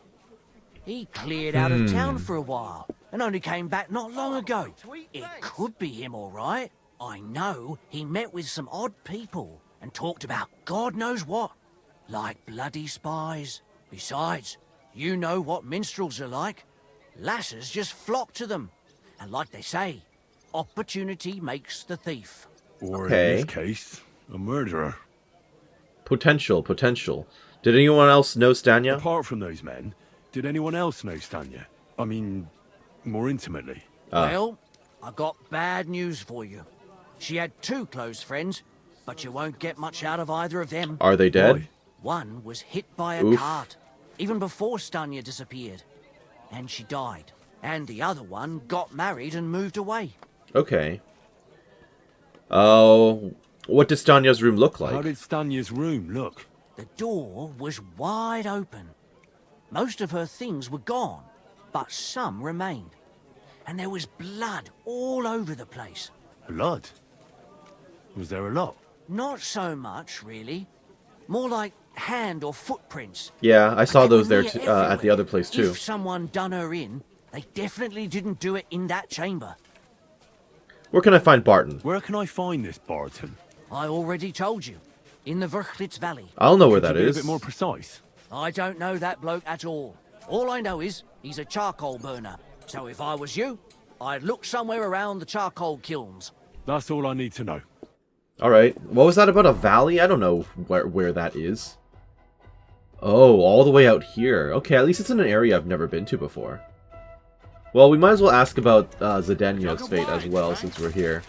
he cleared out of town for a while and only came back not long ago. It could be him, all right. I know he met with some odd people and talked about God knows what, like bloody spies. Besides, you know what minstrels are like. Lasses just flock to them. And like they say, opportunity makes the thief. Or Okay. in this case, a murderer. Potential. Did anyone else know Stanya? Apart from those men, did anyone else know Stanya? I mean, more intimately. Well, I got bad news for you. She had 2 close friends, but you won't get much out of either of them. Are they dead? One was hit by a Oof. cart, even before Stanya disappeared. And she died. And the other one got married and moved away. Okay. Oh, what does Stanya's room look like? How did Stanya's room look? The door was wide open. Most of her things were gone, but some remained. And there was blood all over the place. Blood? Was there a lot? Not so much, really. More like hand or footprints. Yeah, I saw But they those were there near at the other place too. If someone done her in, they definitely didn't do it in that chamber. Where can I find Barton? Where can I find this Barton? I already told you. In the Verchlitz Valley. I'll know where Could that you be is. a bit more precise? I don't know that bloke at all. All I know is he's a charcoal burner. So if I was you, I'd look somewhere around the charcoal kilns. That's all I need to know. Alright. What was that about a valley? I don't know where that is. Oh, all the way out here. Okay, at least it's in an area I've never been to before. Well, we might as well ask about Zdenyov's fate as well, since we're here.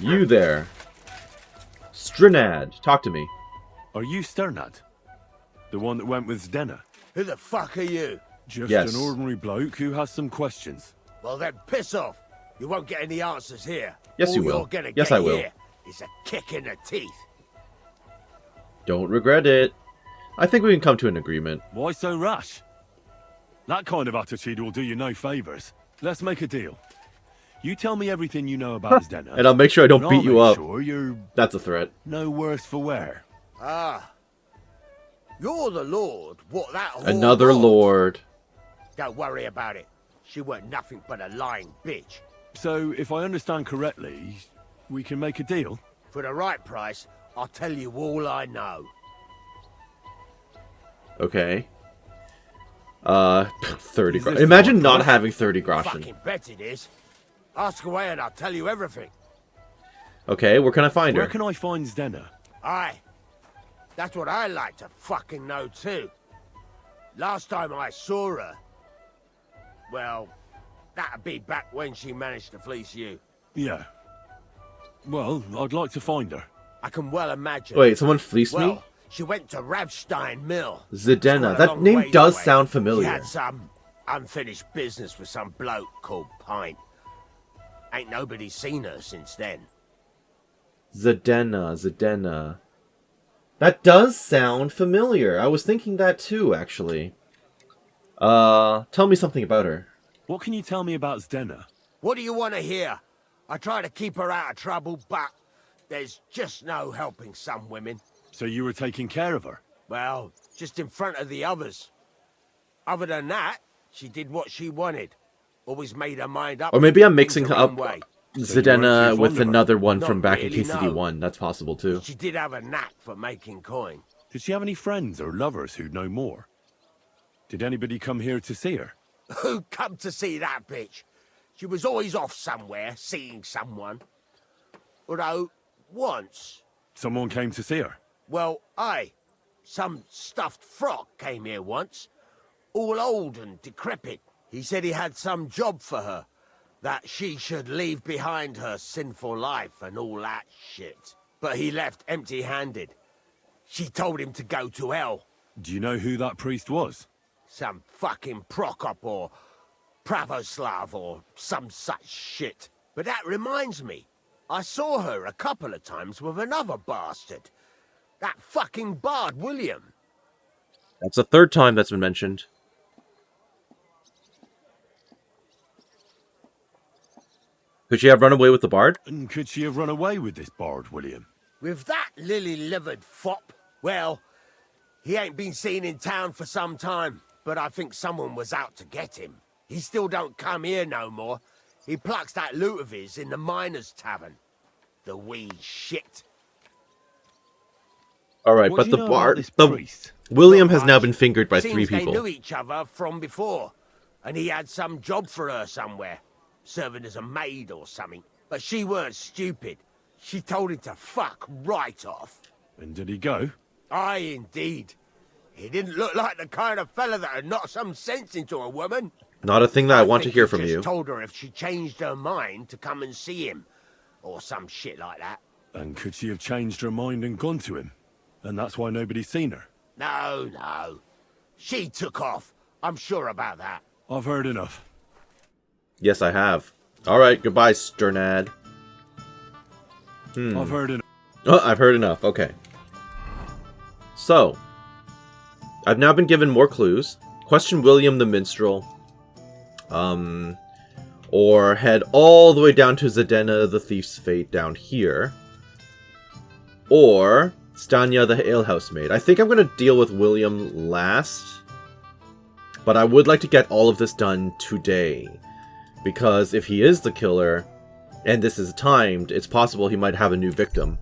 You there. Strinad, talk to me. Are you Sternad? The one that went with Zdena? Who the fuck are you? Just Yes. an ordinary bloke who has some questions. Well then, piss off. You won't get any answers here. Yes, All you will. You're gonna Yes, get I will. Here is a kick in the teeth. Don't regret it. I think we can come to an agreement. Why so rash? That kind of attitude will do you no favours. Let's make a deal. You tell me everything you know about Zdena. And I'll make sure I don't and beat I'll you make up. Sure you're That's a threat. no worse for wear. Ah. You're the Lord. What that whore Another was. lord. Don't worry about it. She weren't nothing but a lying bitch. So, if I understand correctly, we can make a deal? For the right price, I'll tell you all I know. Okay. 30 Is groschen. this Imagine the not one? having 30 groschen. Fucking bet it is. Ask away and I'll tell you everything. Okay, where can I find Where her? can I find Zdena? Aye. That's what I like to fucking know too. Last time I saw her... Well, that'd be back when she managed to fleece you. Yeah. Well, I'd like to find her. I can well imagine. Wait, someone fleeced Well, me? she went to Ravstein Mill. Zdena. It's quite a That long name ways does away. sound She familiar. had some unfinished business with some bloke called Pint. Ain't nobody seen her since then. Zdena. That does sound familiar. I was thinking that too, actually. Tell me something about her. What can you tell me about Zdena? What do you want to hear? I try to keep her out of trouble, but there's just no helping some women. So you were taking care of her? Well, just in front of the others. Other than that, she did what she wanted. Always made her mind up. Or maybe I'm things mixing her up own way. So you weren't Zdena too with fond of her? another one Not from back really, in KCD no. 1. That's possible too. She did have a knack for making coin. Did she have any friends or lovers who'd know more? Did anybody come here to see her? Who come to see that bitch? She was always off somewhere, seeing someone. Although, once, Someone came to see her? well, aye, some stuffed frock came here once. All old and decrepit. He said he had some job for her. That she should leave behind her sinful life and all that shit. But he left empty-handed. She told him to go to hell. Do you know who that priest was? Some fucking Prokop or Pravoslav or some such shit. But that reminds me, I saw her a couple of times with another bastard. That fucking bard, William. That's the third time that's been mentioned. Could she have run away with the bard? And could she have run away with this bard, William? With that lily-livered fop? Well, he ain't been seen in town for some time, but I think someone was out to get him. He still don't come here no more. He plucks that loot of his in the miners' tavern. The wee shit. Alright, What but do the you know about bard... this The priest? William has now been fingered by Seems 3 they people. knew each other from before, and he had some job for her somewhere, serving as a maid or something. But she weren't stupid. She told him to fuck right off. And did he go? Aye, indeed. He didn't look like the kind of fella that'd knock some sense into a woman. Not a thing that I want to think hear he from just you. Told her if she changed her mind to come and see him, or some shit like that. And could she have changed her mind and gone to him? And that's why nobody's seen her? No, no. She took off. I'm sure about that. I've heard enough. Yes, I have. Alright, goodbye, Sternad. I've heard enough. Oh, I've heard enough. Okay. So, I've now been given more clues. Question William the Minstrel. Or head all the way down to Zedena the Thief's Fate down here. Or Stanya the Alehouse Maid. I think I'm going to deal with William last. But I would like to get all of this done today. Because if he is the killer, and this is timed, it's possible he might have a new victim.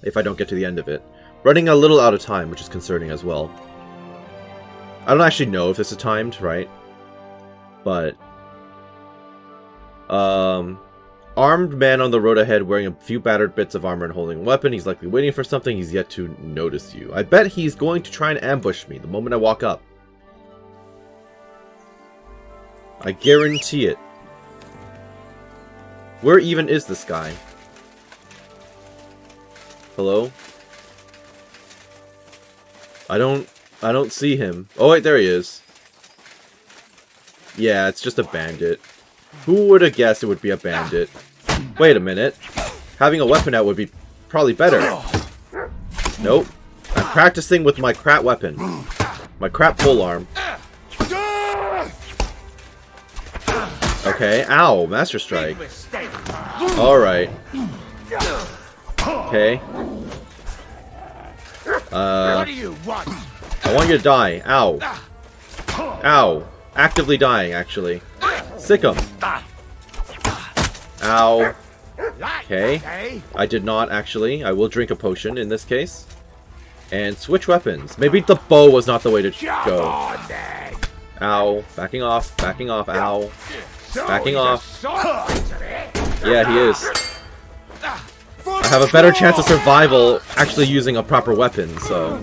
If I don't get to the end of it. Running a little out of time, which is concerning as well. I don't actually know if this is timed, right? But... armed man on the road ahead wearing a few battered bits of armor and holding a weapon. He's likely waiting for something. He's yet to notice you. I bet he's going to try and ambush me the moment I walk up. I guarantee it. Where even is this guy? Hello? I don't see him. Oh wait, there he is. Yeah, it's just a bandit. Who would have guessed it would be a bandit? Wait a minute. Having a weapon out would be probably better. Nope. I'm practicing with my crap weapon. My crap polearm. Okay, ow, Master Strike. Alright. Okay. What do you want? I want you to die. Ow. Ow. Actively dying, actually. Sick him. Ow. Okay. I did not, actually. I will drink a potion in this case. And switch weapons. Maybe the bow was not the way to go. Ow. Backing off. Backing off. Ow. Backing off. Yeah, he is. I have a better chance of survival actually using a proper weapon, so...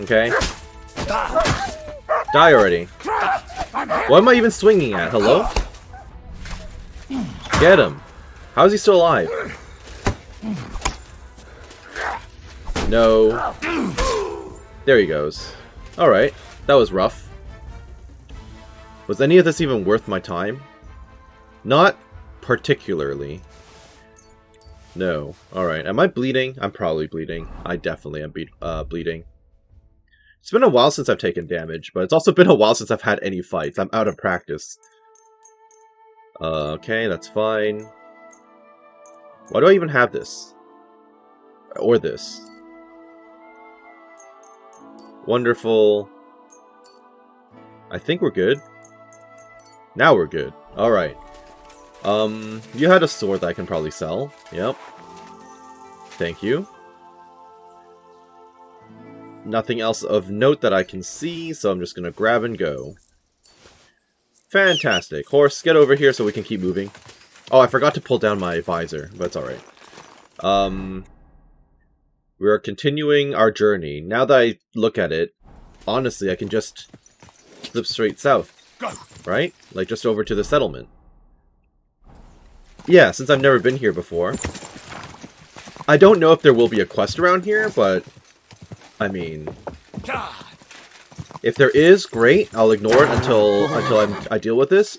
Okay. Die already. What am I even swinging at? Hello? Get him. How is he still alive? No. There he goes. Alright. That was rough. Was any of this even worth my time? Not particularly. No. Alright. Am I bleeding? I'm probably bleeding. I definitely am bleeding. It's been a while since I've taken damage, but it's also been a while since I've had any fights. I'm out of practice. Okay, that's fine. Why do I even have this? Or this? Wonderful. I think we're good. Now we're good. Alright. You had a sword that I can probably sell. Yep. Thank you. Nothing else of note that I can see, so I'm just gonna grab and go. Fantastic. Horse, get over here so we can keep moving. Oh, I forgot to pull down my visor, but it's alright. We're continuing our journey. Now that I look at it, honestly, I can just flip straight south. Right? Like, just over to the settlement. Yeah, since I've never been here before. I don't know if there will be a quest around here, but... I mean... If there is, great. I'll ignore it until I deal with this.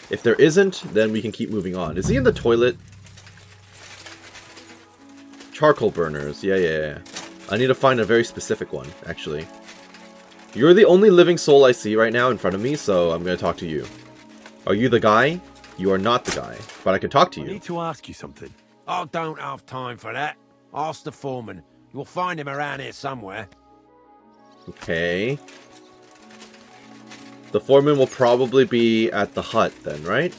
If there isn't, then we can keep moving on. Is he in the toilet? Charcoal burners. Yeah. I need to find a very specific one, actually. You're the only living soul I see right now in front of me, so I'm going to talk to you. Are you the guy? You are not the guy, but I can talk to you. I need to ask you something. I don't have time for that. Ask the foreman. You'll find him around here somewhere. Okay. The foreman will probably be at the hut then, right?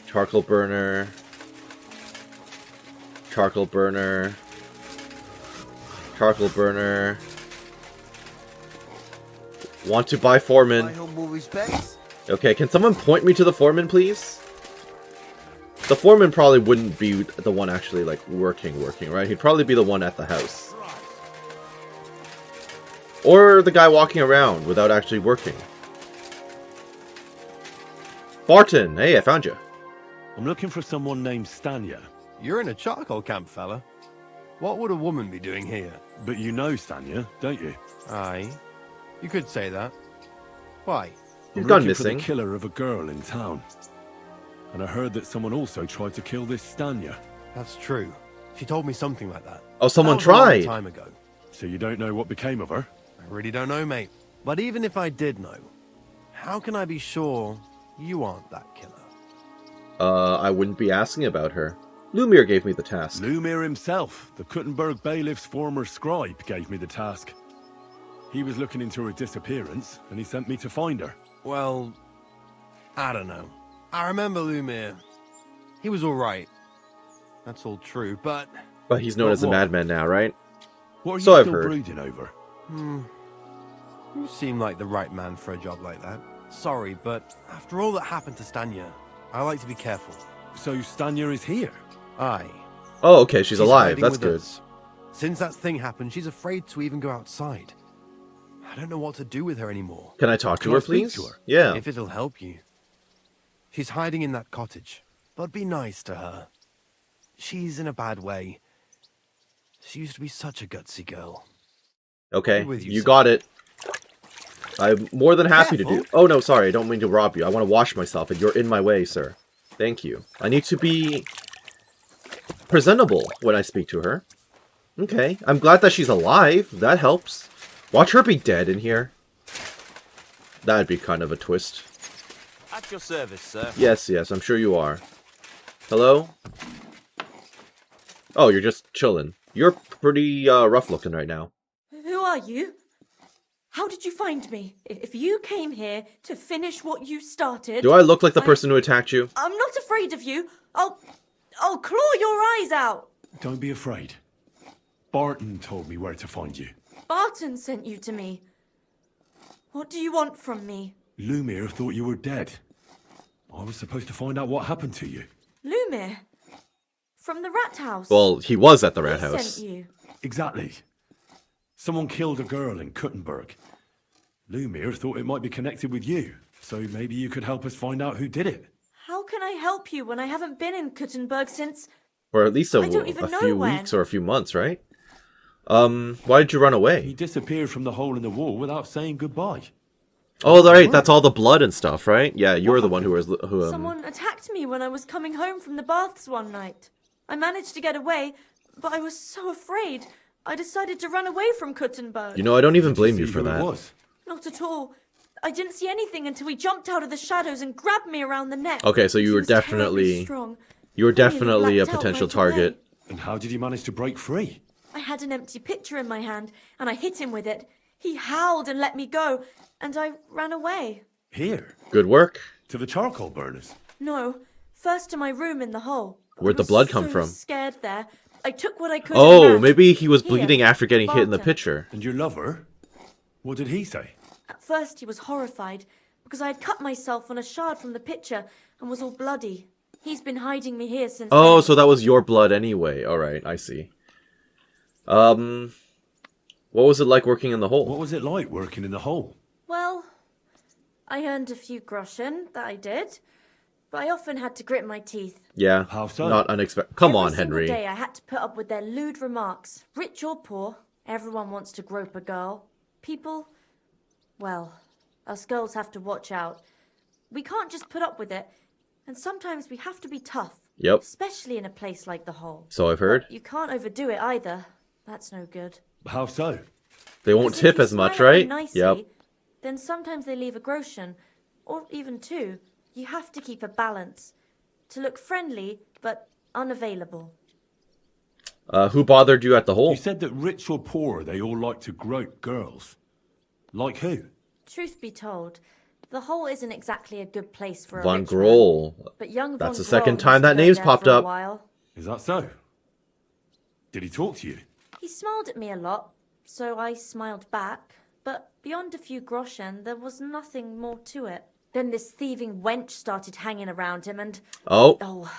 Charcoal burner. Charcoal burner. Charcoal burner. Want to buy foreman. My humble respects. Okay, can someone point me to the foreman, please? The foreman probably wouldn't be the one actually, like, working, right? He'd probably be the one at the house. Or the guy walking around without actually working. Barton! Hey, I found you. I'm looking for someone named Stanya. You're in a charcoal camp, fella. What would a woman be doing here? But you know Stanya, don't you? Aye. You could say that. Why? He's I'm gone looking missing. for the killer of a girl in town. And I heard that someone also tried to kill this Stanya. That's true. She told me something like that. Oh, someone That was a long tried. time ago. So you don't know what became of her? I really don't know, mate. But even if I did know, how can I be sure you aren't that killer? I wouldn't be asking about her. Lumir gave me the task. Lumir himself, the Kuttenberg bailiff's former scribe, gave me the task. He was looking into her disappearance, and he sent me to find her. Well, I don't know. I remember Lumir. He was alright. That's all true, but... But he's known But as a what? madman now, right? What are you So I've still heard. brooding over? You seem like the right man for a job like that. Sorry, but after all that happened to Stanya, I like to be careful. So Stanya is here? Aye. Oh, okay, she's alive. hiding That's with good. us. Since that thing happened, she's afraid to even go outside. I don't know what to do with her anymore. Can I talk to Can her, I speak please? to her? Yeah. If it'll help you. She's hiding in that cottage, but be nice to her. She's in a bad way. She used to be such a gutsy girl. Okay, with you, you sir. got it. I'm more than happy to do... Careful. Oh, no, sorry, I don't mean to rob you. I want to wash myself, and you're in my way, sir. Thank you. I need to be presentable when I speak to her. Okay, I'm glad that she's alive. That helps. Watch her be dead in here. That'd be kind of a twist. At your service, sir. Yes, I'm sure you are. Hello? Oh, you're just chilling. You're pretty rough looking right now. Who are you? How did you find me? If you came here to finish what you started... Do I look like the person who attacked you? I'm not afraid of you. I'll claw your eyes out. Don't be afraid. Barton told me where to find you. Barton sent you to me. What do you want from me? Lumir thought you were dead. I was supposed to find out what happened to you. Lumir? From the rat house? Well, he was at the rat He house. sent you. Exactly. Someone killed a girl in Kuttenberg. Lumir thought it might be connected with you, so maybe you could help us find out who did it. How can I help you when I haven't been in Kuttenberg since... For at least I don't even a know few when. weeks or a few months, right? Why did you run He away? disappeared from the hole in the wall without saying goodbye. Oh, right, that's all the blood and stuff, right? Yeah, you were the one who was... Someone attacked me when I was coming home from the baths one night. I managed to get away, but I was so afraid. I decided to run away from Kuttenberg. You know, I don't even Did blame see you for who it that. was? Not at all. I didn't see anything until he jumped out of the shadows and grabbed me around the neck. Okay, so you He were was terribly definitely... strong. You were I nearly definitely a blacked out potential right away. target. And how did you manage to break free? I had an empty pitcher in my hand, and I hit him with it. He howled and let me go, and I ran away. Here, Good work. to the charcoal burners. No, first to my room in the hole. Where'd I the was blood come so from? Scared there. I took what I could. Oh, and ran. maybe he was Here, bleeding after getting hit in the Barton. pitcher. And your lover? What did he say? At first, he was horrified because I had cut myself on a shard from the pitcher and was all bloody. He's been hiding me here since. Oh, then. so that was your blood anyway. Alright, I see. What was it like working in the hole? What was it like working in the hole? Well, I earned a few groschen, that I did, but I often had to grit my teeth. Yeah, How so? not unexpected. Come on, Every Henry. single day I had to put up with their lewd remarks. Rich or poor, everyone wants to grope a girl. People, well, us girls have to watch out. We can't just put up with it. And sometimes we have to be tough. Yep. Especially in a place like the Hole. So I've heard. But you can't overdo it either. That's no good. How so? They won't Because if tip you as much, smile at them right? nicely, Yep. then sometimes they leave a groschen, or even two. You have to keep a balance. To look friendly, but unavailable. Who bothered you at the Hole? You said that rich or poor, they all like to grope girls. Like who? Truth be told, the Hole isn't exactly a good place for a Von rich Grohl. man. But young That's Von the second Grohl time used to that go name's there popped for a up. while. Is that so? Did he talk to you? He smiled at me a lot, so I smiled back. But beyond a few groschen, there was nothing more to it. Then this thieving wench started hanging around him and... Oh.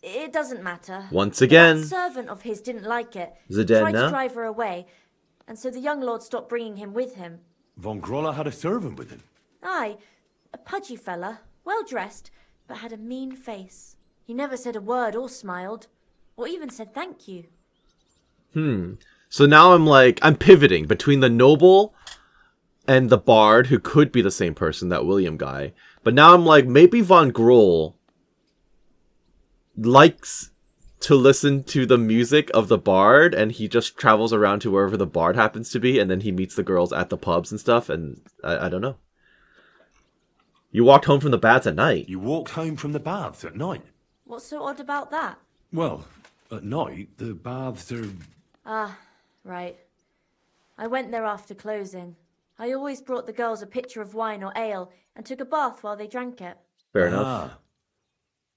It doesn't matter. Once again. That servant of his didn't like it. Zidane, Tried to no? drive her away, and so the young lord stopped bringing him with him. Von Grolla had a servant with him. Aye, a pudgy fella, well dressed, but had a mean face. He never said a word or smiled, or even said thank you. So now I'm pivoting between the noble and the bard, who could be the same person, that William guy. But now I'm like, maybe Von Grohl likes to listen to the music of the bard, and he just travels around to wherever the bard happens to be, and then he meets the girls at the pubs and stuff, and I don't know. You walked home from the baths at night. You walked home from the baths at night? What's so odd about that? Well, at night, the baths are... Ah, right. I went there after closing. I always brought the girls a pitcher of wine or ale, and took a bath while they drank it. Fair enough.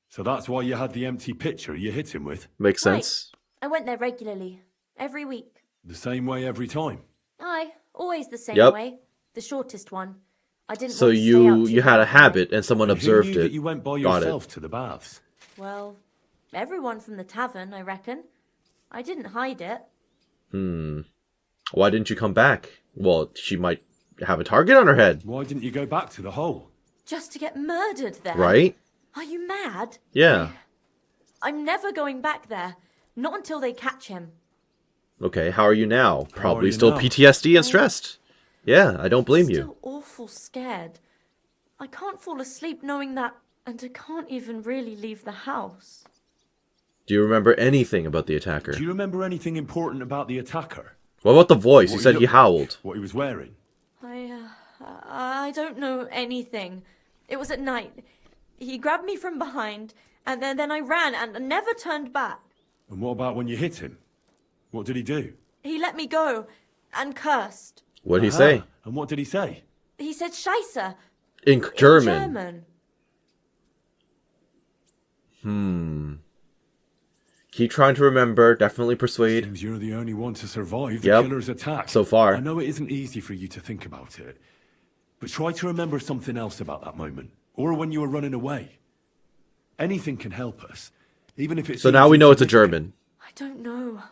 So that's why you had the empty pitcher you hit him with? Makes sense. I went there regularly, every week. The same way every time? Aye, always the same Yep. way. The shortest one. I didn't So want to stay out you too had a late. habit, and someone And observed who knew it. that you went by Got yourself it. to the baths? Well, everyone from the tavern, I reckon. I didn't hide it. Why didn't you come back? Well, she might have a target on her head, Why didn't you go back to the hole? Just to get murdered there. right? Are you mad? Yeah. I'm never going back there. Not until they catch him. Okay, how are you now? Probably you still now? PTSD and stressed. Yeah, I don't blame you. Still awful scared. I can't fall asleep knowing that, and I can't even really leave the house. Do you remember anything about the attacker? Do you remember anything important about the attacker? What about the voice? You What said he looked like? howled. What he was wearing? I don't know anything. It was at night. He grabbed me from behind, and then I ran and never turned back. And what about when you hit him? What did he do? He let me go, and cursed. What did he say? And what did he say? He said Scheisse. In In German. German. Keep trying to remember. Definitely persuade. Seems you're the only one to survive the Yep. killer's attack. So far. I know it isn't easy for you to think about it, but try to remember something else about that moment, or when you were running away. Anything can help us, even if it's... So now we know it's a German. I don't know.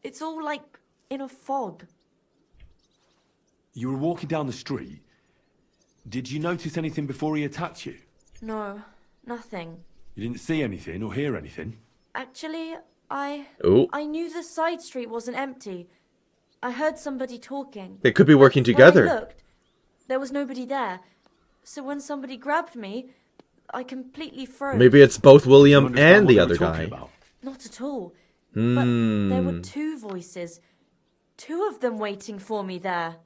It's all like in a fog. You were walking down the street. Did you notice anything before he attacked you? No, nothing. You didn't see anything or hear anything? Actually, Ooh. I knew the side street wasn't empty. I heard somebody talking. They could be working When together. I looked, there was nobody there. So when somebody grabbed me, I completely froze. Maybe it's both You William understand and what the they other were talking guy. about? Not at all. But there were Hmm. two voices. Two of them waiting for me there.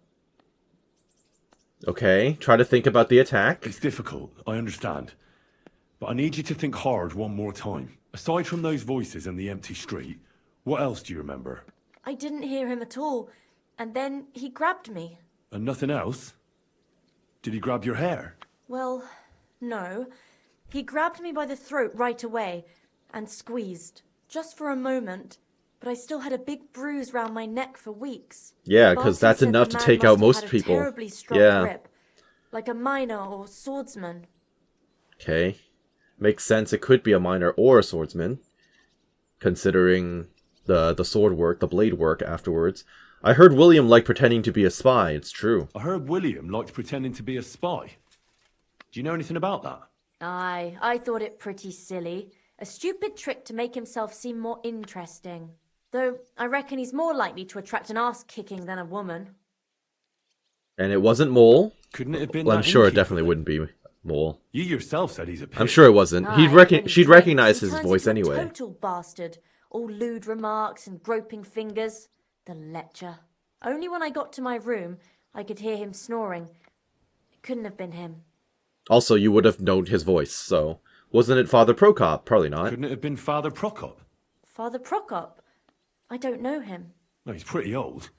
Okay, try to think about the attack. It's difficult, I understand. But I need you to think hard one more time. Aside from those voices and the empty street, what else do you remember? I didn't hear him at all. And then he grabbed me. And nothing else? Did he grab your hair? Well, no. He grabbed me by the throat right away and squeezed. Just for a moment. But I still had a big bruise round my neck for weeks. Yeah, Barton because that's said enough the to man take must out have most had a people. terribly strong Yeah. grip. Like a miner or swordsman. Okay. Makes sense. It could be a miner or a swordsman. Considering the sword work, the blade work afterwards. I heard William liked pretending to be a spy. It's true. I heard William liked pretending to be a spy. Do you know anything about that? Aye, I thought it pretty silly. A stupid trick to make himself seem more interesting. Though, I reckon he's more likely to attract an ass-kicking than a woman. And it wasn't Mole. Couldn't it have been Well, I'm that sure it innkeeper definitely then? wouldn't be. Well, You yourself said he's a pig. I'm sure it wasn't. She'd recognize his voice anyway. Total bastard. All lewd remarks and groping fingers. The lecher. Only when I got to my room, I could hear him snoring. It couldn't have been him. Also, you would have known his voice, so... Wasn't it Father Prokop? Probably not. Couldn't it have been Father Prokop? Father Prokop? I don't know him. No, he's pretty old.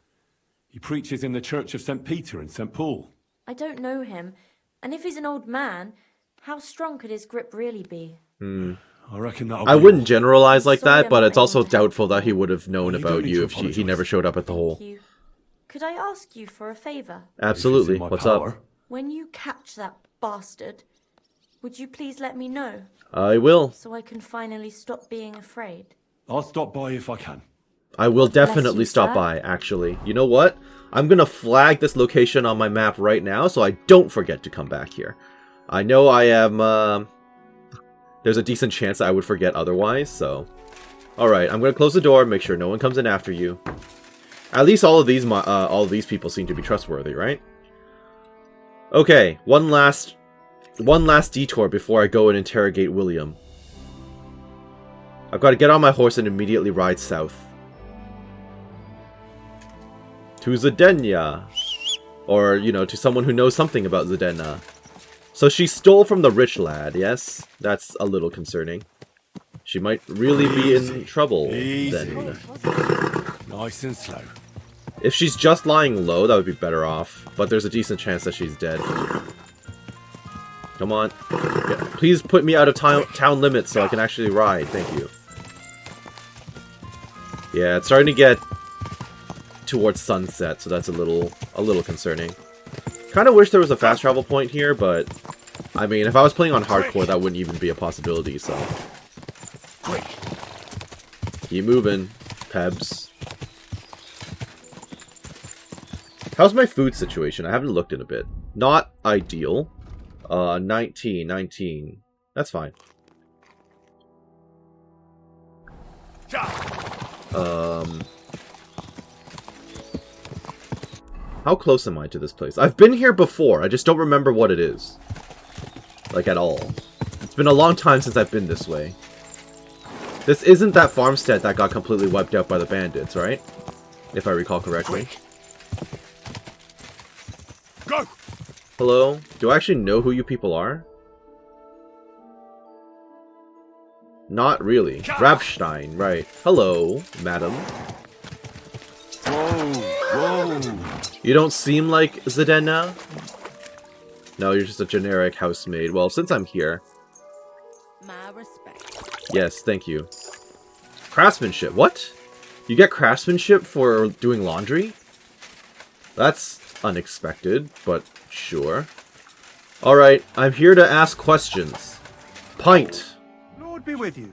He preaches in the Church of St. Peter and St. Paul. I don't know him. And if he's an old man, how strong could his grip really be? I reckon that'll I be wouldn't all. generalize like Sorry, that, but I'm it's not also able to help doubtful that he would have known You don't about need you to if he apologise. never showed up at the hole. You. Could I ask you for a favour? Absolutely. If it's in my What's power. up? When you catch that bastard, would you please let me know, I will. so I can finally stop being afraid? I'll stop by if I can. I will bless definitely you, stop sir. by, actually. You know what? I'm gonna flag this location on my map right now so I don't forget to come back here. I know I am, there's a decent chance I would forget otherwise, so... Alright, I'm gonna close the door, make sure no one comes in after you. At least all of these people seem to be trustworthy, right? Okay, one last detour before I go and interrogate William. I've got to get on my horse and immediately ride south. To Zdenka. Or, you know, to someone who knows something about Zdenka. So she stole from the rich lad, yes? That's a little concerning. She might really be in trouble then. Nice and slow. If she's just lying low, that would be better off. But there's a decent chance that she's dead. Come on. Yeah, please put me out of town limits so I can actually ride. Thank you. Yeah, it's starting to get towards sunset, so that's a little concerning. Kind of wish there was a fast travel point here, but I mean, if I was playing on hardcore, that wouldn't even be a possibility, so. Keep moving, Pebs. How's my food situation? I haven't looked in a bit. Not ideal. 19. That's fine. How close am I to this place? I've been here before, I just don't remember what it is. Like, at all. It's been a long time since I've been this way. This isn't that farmstead that got completely wiped out by the bandits, right? If I recall correctly. Go! Hello? Do I actually know who you people are? Not really. Grabstein, right. Hello, madam. Whoa! You don't seem like Zdenka? No, you're just a generic housemaid. Well, since I'm here... My respect. Yes, thank you. Craftsmanship. What? You get craftsmanship for doing laundry? That's unexpected, but sure. Alright, I'm here to ask questions. Pint. Lord be with you.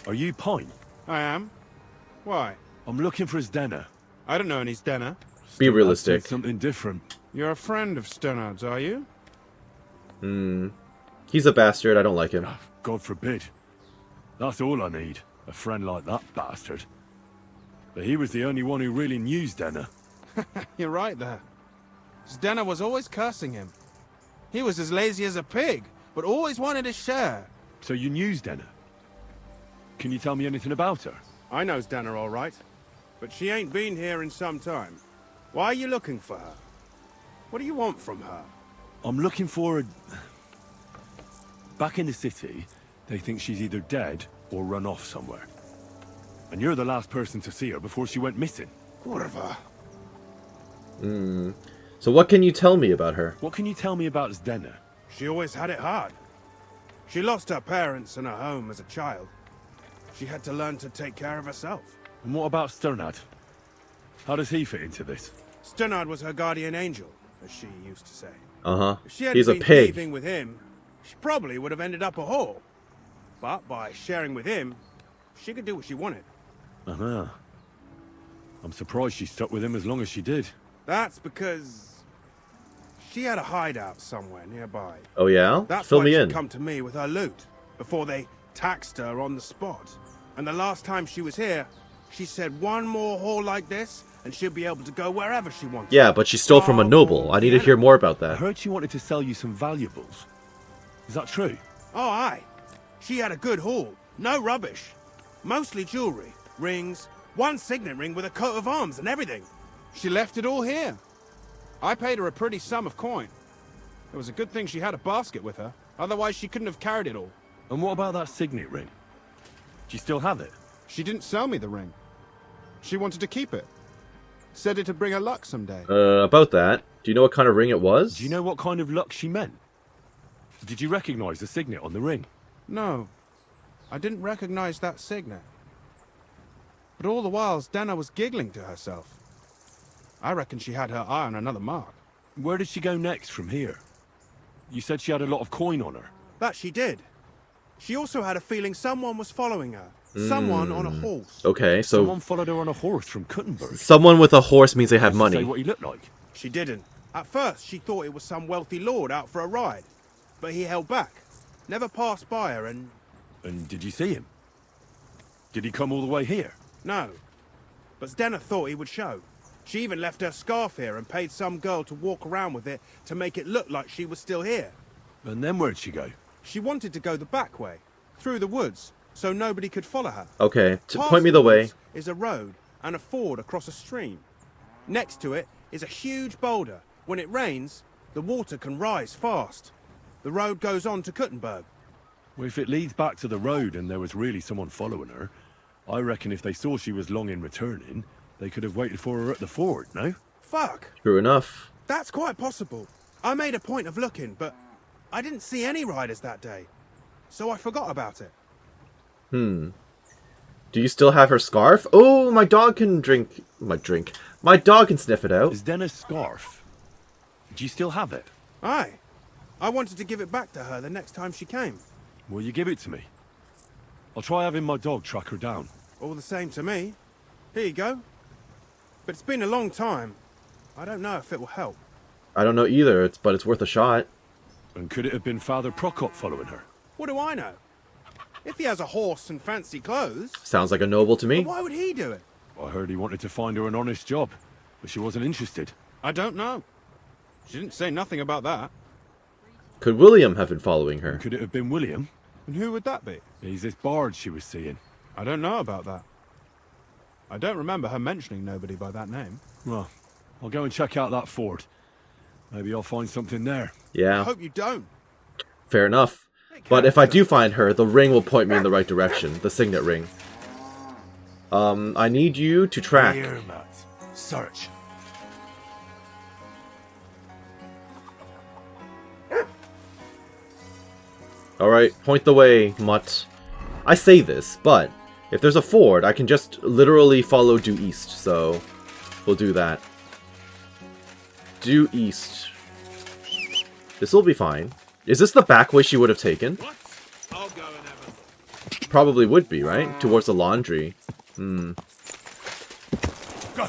Are you Pine? I am. Why? I'm looking for Zdenka. I don't know any Stenner. Be realistic. Something different. You're a friend of Stennard's, are you? He's a bastard, I don't like him. God forbid. That's all I need. A friend like that bastard. But he was the only one who really knew Zdenka. You're right there. Zdenka was always cursing him. He was as lazy as a pig, but always wanted his share. So you knew Zdenka? Can you tell me anything about her? I know Zdenka all right, but she ain't been here in some time. Why are you looking for her? What do you want from her? I'm looking for a... Back in the city, they think she's either dead or run off somewhere. And you're the last person to see her before she went missing. Kurva. So what can you tell me about her? What can you tell me about Zdenka? She always had it hard. She lost her parents and her home as a child. She had to learn to take care of herself. And what about Sternad? How does he fit into this? Stennard was her guardian angel, as she used to say. If she He's a hadn't been pig. thieving with him, she probably would have ended up a whore. But by sharing with him, she could do what she wanted. Uh-huh. I'm surprised she stuck with him as long as she did. That's because she had a hideout somewhere nearby. Oh yeah? That's Fill why me she'd in. come to me with her loot, before they taxed her on the spot. And the last time she was here, she said one more haul like this, and she'll be able to go wherever she wants. Yeah, but she stole from a noble. I need to hear more about I that. heard she wanted to sell you some valuables. Is that true? Oh, aye. She had a good haul. No rubbish. Mostly jewellery, rings, one signet ring with a coat of arms and everything. She left it all here. I paid her a pretty sum of coin. It was a good thing she had a basket with her. Otherwise, she couldn't have carried it all. And what about that signet ring? Do you still have it? She didn't sell me the ring. She wanted to keep it. Said it'd bring her luck someday. About that, do you know what kind of ring it was? Do you know what kind of luck she meant? Did you recognize the signet on the ring? No. I didn't recognize that signet. But all the while, Dana was giggling to herself. I reckon she had her eye on another mark. Where did she go next from here? You said she had a lot of coin on her. That she did. She also had a feeling someone was following her. Someone on a horse. Okay, so... Someone followed her on a horse from Kuttenberg. Someone with a horse means they have Did she money. say what he looked like? She didn't. At first, she thought it was some wealthy lord out for a ride. But he held back. Never passed by her and... And did you see him? Did he come all the way here? No. But Stena thought he would show. She even left her scarf here and paid some girl to walk around with it to make it look like she was still here. And then where'd she go? She wanted to go the back way, through the woods, so nobody could follow her. Okay, Past point me the way. woods is a road and a ford across a stream. Next to it is a huge boulder. When it rains, the water can rise fast. The road goes on to Kuttenberg. Well, if it leads back to the road and there was really someone following her, I reckon if they saw she was long in returning, they could have waited for her at the ford, no? Fuck! True enough. That's quite possible. I made a point of looking, but I didn't see any riders that day. So I forgot about it. Do you still have her scarf? Oh, my dog can drink... My dog can sniff it out. Is Denna's scarf? Do you still have it? Aye. I wanted to give it back to her the next time she came. Will you give it to me? I'll try having my dog track her down. All the same to me. Here you go. But it's been a long time. I don't know if it will help. I don't know either, but it's worth a shot. And could it have been Father Prokop following her? What do I know? If he has a horse and fancy clothes... Sounds like a noble to me. Why would he do it? I heard he wanted to find her an honest job, but she wasn't interested. I don't know. She didn't say nothing about that. Could William have been following her? Could it have been William? And who would that be? He's this bard she was seeing. I don't know about that. I don't remember her mentioning nobody by that name. Well, I'll go and check out that fort. Maybe I'll find something there. Yeah. I hope you don't. Fair enough. But if I do find her, the ring will point me in the right direction. The signet ring. I need you to track. Here, Matt. Search. Alright, point the way, Mutt. I say this, but if there's a ford, I can just literally follow due east, so we'll do that. Due east. This will be fine. Is this the back way she would have taken? I'll go and have a... Probably would be, right? Towards the laundry.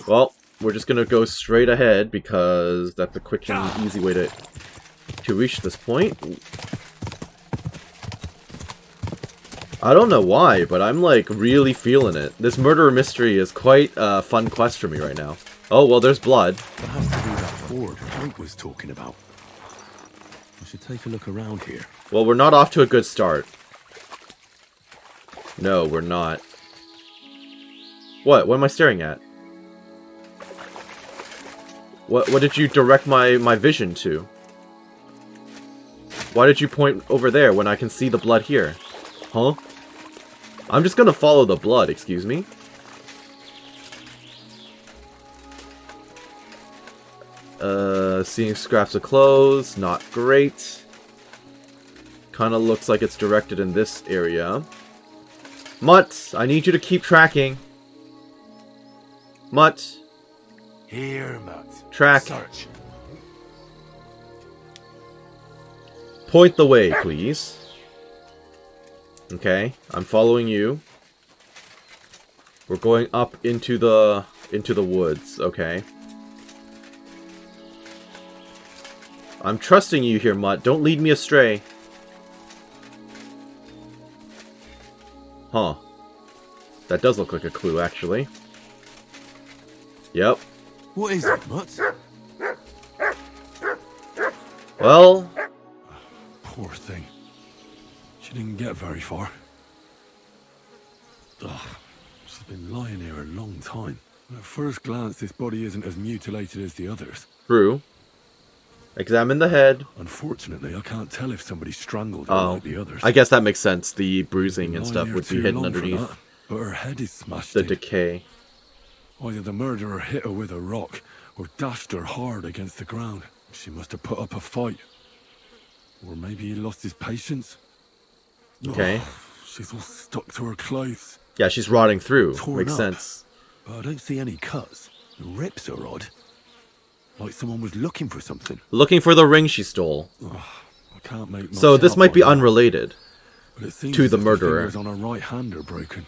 Well, we're just gonna go straight ahead because that's a quick and easy way to reach this point. I don't know why, but I'm like really feeling it. This murder mystery is quite a fun quest for me right now. Oh, well, there's blood. That has to be that ford Drake was talking about. I should take a look around here. Well, we're not off to a good start. No, we're not. What? What am I staring at? What did you direct my vision to? Why did you point over there when I can see the blood here? Huh? I'm just gonna follow the blood, excuse me. Seeing scraps of clothes, not great. Kinda looks like it's directed in this area. Mutt, I need you to keep tracking. Mutt. Here, Matt. Track. Search. Point the way, please. Okay, I'm following you. We're going up into the woods, okay. I'm trusting you here, Mutt. Don't lead me astray. Huh. That does look like a clue, actually. Yep. What is it, Mutz? Well, Poor thing. She didn't get very far. Ugh, she's been lying here a long time. At first glance, this body isn't as mutilated as the others. true. Examine the head. Unfortunately, I can't tell if somebody strangled her Oh, like the others. I guess that makes sense. The bruising and Lying stuff here would be too hidden long for underneath that, but her head is smashed the in. decay. Either the murderer hit her with a rock or dashed her hard against the ground. She must have put up a fight. Or maybe he lost his patience. Okay. Oh, she's all stuck to her clothes. Yeah, she's rotting through. Torn Makes up. sense. But I don't see any cuts. The rips are odd. Like someone was looking for something. Looking for the ring she stole. I can't make much So this out might be on that. unrelated But it seems to as the if murderer. fingers on her right hand are broken.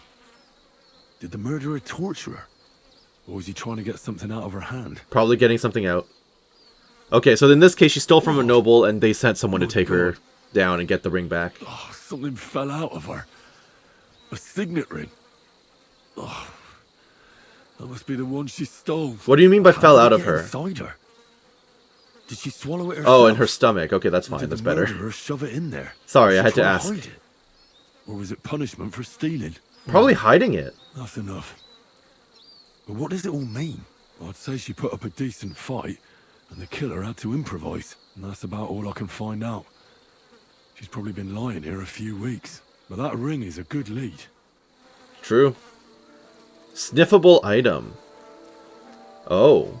Did the murderer torture her? Or was he trying to get something out of her hand? Probably getting something out. Okay, so in this case, she stole from a noble, and they sent someone to take her down and get the ring back. Oh, something fell out of her. A signet ring. Oh, that must be the one she stole. What do you mean by How fell did it out of get her? Inside her? Did she swallow it herself? Oh, in her stomach. Okay, that's Or fine. did That's the better. murderer shove it in there? Sorry, Did I she had to try ask. hide it? Or was it punishment for stealing? Probably hiding it. That's enough. But what does it all mean? I'd say she put up a decent fight, and the killer had to improvise. And that's about all I can find out. She's probably been lying here a few weeks. But that ring is a good lead. True. Sniffable item. Oh.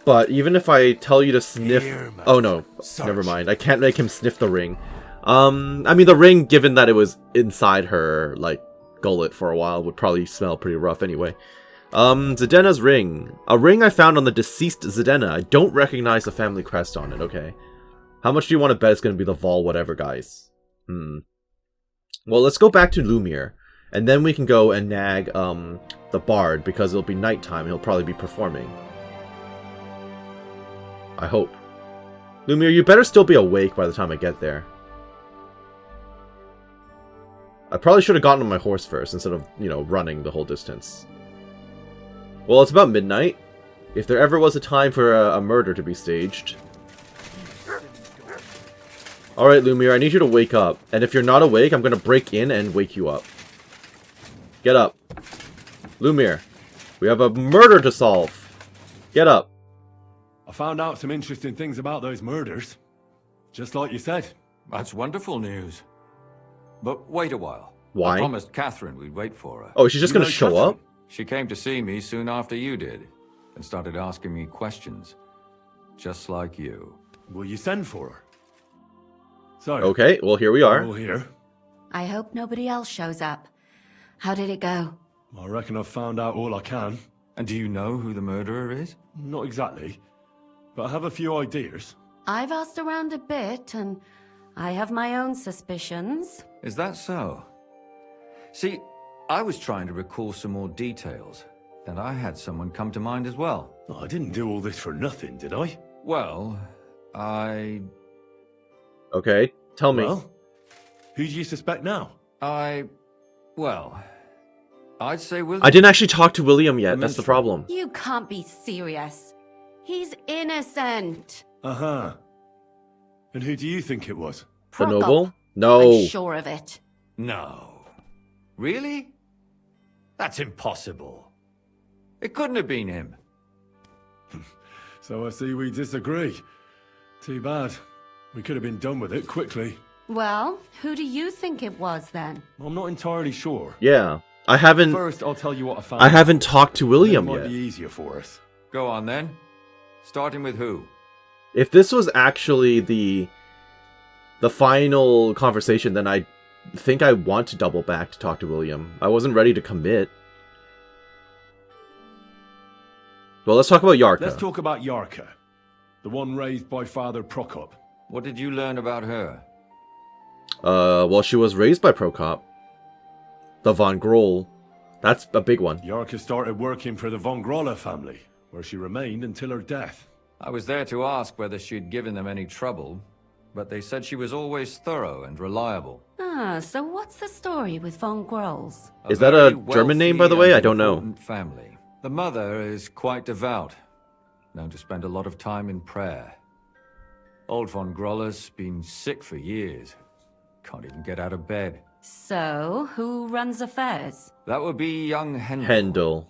But even if I tell you to sniff... Here, Oh no, Sarge. never mind. I can't make him sniff the ring. I mean, the ring, given that it was inside her, like, gullet for a while, would probably smell pretty rough anyway. Zedena's ring. A ring I found on the deceased Zedena. I don't recognize the family crest on it, okay. How much do you want to bet it's going to be the Vol whatever, guys? Well, let's go back to Lumiere. And then we can go and nag, the Bard, because it'll be nighttime. He'll probably be performing. I hope. Lumiere, you better still be awake by the time I get there. I probably should have gotten on my horse first, instead of, you know, running the whole distance. Well, it's about midnight. If there ever was a time for a murder to be staged. Alright, Lumiere, I need you to wake up. And if you're not awake, I'm going to break in and wake you up. Get up. Lumiere, we have a murder to solve. Get up. I found out some interesting things about those murders. Just like you said. That's wonderful news. But wait a while. Why? I promised Katherine we'd wait for her. Oh, she's just going to show up? She came to see me soon after you did, and started asking me questions. Just like you. Will you send for her? So, Okay, well, here we are. we're all here. I hope nobody else shows up. How did it go? I reckon I've found out all I can. And do you know who the murderer is? Not exactly, but I have a few ideas. I've asked around a bit, and I have my own suspicions. Is that so? See, I was trying to recall some more details, and I had someone come to mind as well. I didn't do all this for nothing, did I? Well, Okay, tell me. Well, who do you suspect now? Well, I'd say William. I didn't actually talk to William yet, that's the problem. You can't be serious. He's innocent. Uh-huh. And who do you think it was? The Prokop. noble? No. I'm sure of it. No. Really? That's impossible. It couldn't have been him. So I see we disagree. Too bad. We could have been done with it quickly. Well, who do you think it was then? I'm not entirely sure. Yeah. I haven't... First, I'll tell you what I found. I haven't talked to William It might yet. be easier for us. Go on then. Starting with who? If this was actually the final conversation, then I think I want to double back to talk to William. I wasn't ready to commit. Well, let's talk about Yarka. Let's talk about Yarka, the one raised by Father Prokop. What did you learn about her? Well, she was raised by Prokop. The Von Groll. That's a big one. Yarka started working for the Von Grolla family, where she remained until her death. I was there to ask whether she'd given them any trouble, but they said she was always thorough and reliable. Ah, so what's the story with Von Grolls? Is that a very German name, by wealthy the way? and I don't know. important family. The mother is quite devout, known to spend a lot of time in prayer. Old von Groller's been sick for years. Can't even get out of bed. So, who runs affairs? That would be young Hendel. Hendel.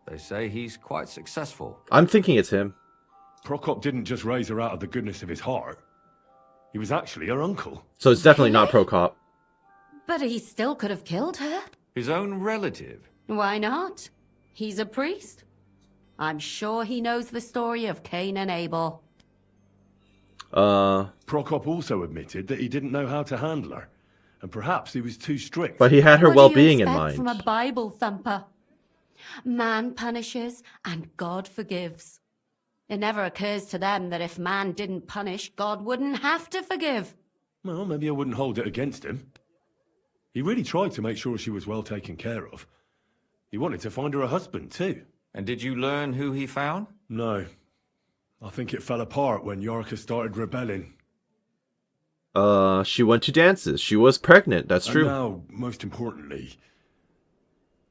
They say he's quite successful. I'm thinking it's him. Prokop didn't just raise her out of the goodness of his heart. He was actually her uncle. So it's definitely not Prokop. But he still could have killed her. His own relative. Why not? He's a priest. I'm sure he knows the story of Cain and Abel. Prokop also admitted that he didn't know how to handle her, and perhaps he was too strict. But he had her What do well-being you in expect mind. from a Bible thumper? Man punishes and God forgives. It never occurs to them that if man didn't punish, God wouldn't have to forgive. Well, maybe I wouldn't hold it against him. He really tried to make sure she was well taken care of. He wanted to find her a husband, too. And did you learn who he found? No. I think it fell apart when Yarka started rebelling. She went to dances. She was pregnant, that's true. And now, most importantly,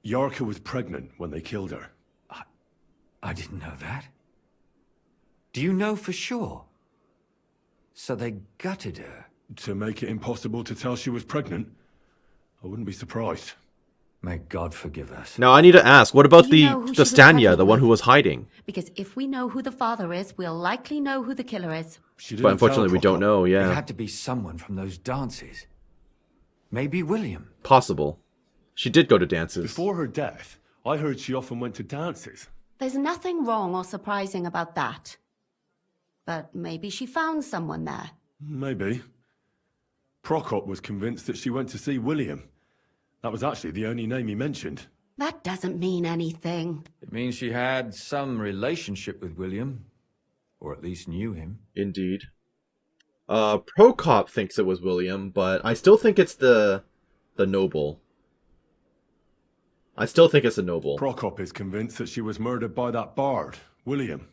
Yarka was pregnant when they killed her. I didn't know that. Do you know for sure? So they gutted her? To make it impossible to tell she was pregnant? I wouldn't be surprised. May God forgive us. Now I need to ask, what about Do you know who she was Stania, pregnant the one with? who was hiding? Because if we know who the father is, we'll likely know who the killer is. But unfortunately we don't know, It yeah. had to be someone from those dances. Maybe William. Possible. She did go to dances. Before her death, I heard she often went to dances. There's nothing wrong or surprising about that. But maybe she found someone there. Maybe. Prokop was convinced that she went to see William. That was actually the only name he mentioned. That doesn't mean anything. It means she had some relationship with William. Or at least knew him. Indeed. Prokop thinks it was William, but I still think it's the noble. I still think it's a noble. Prokop is convinced that she was murdered by that bard, William.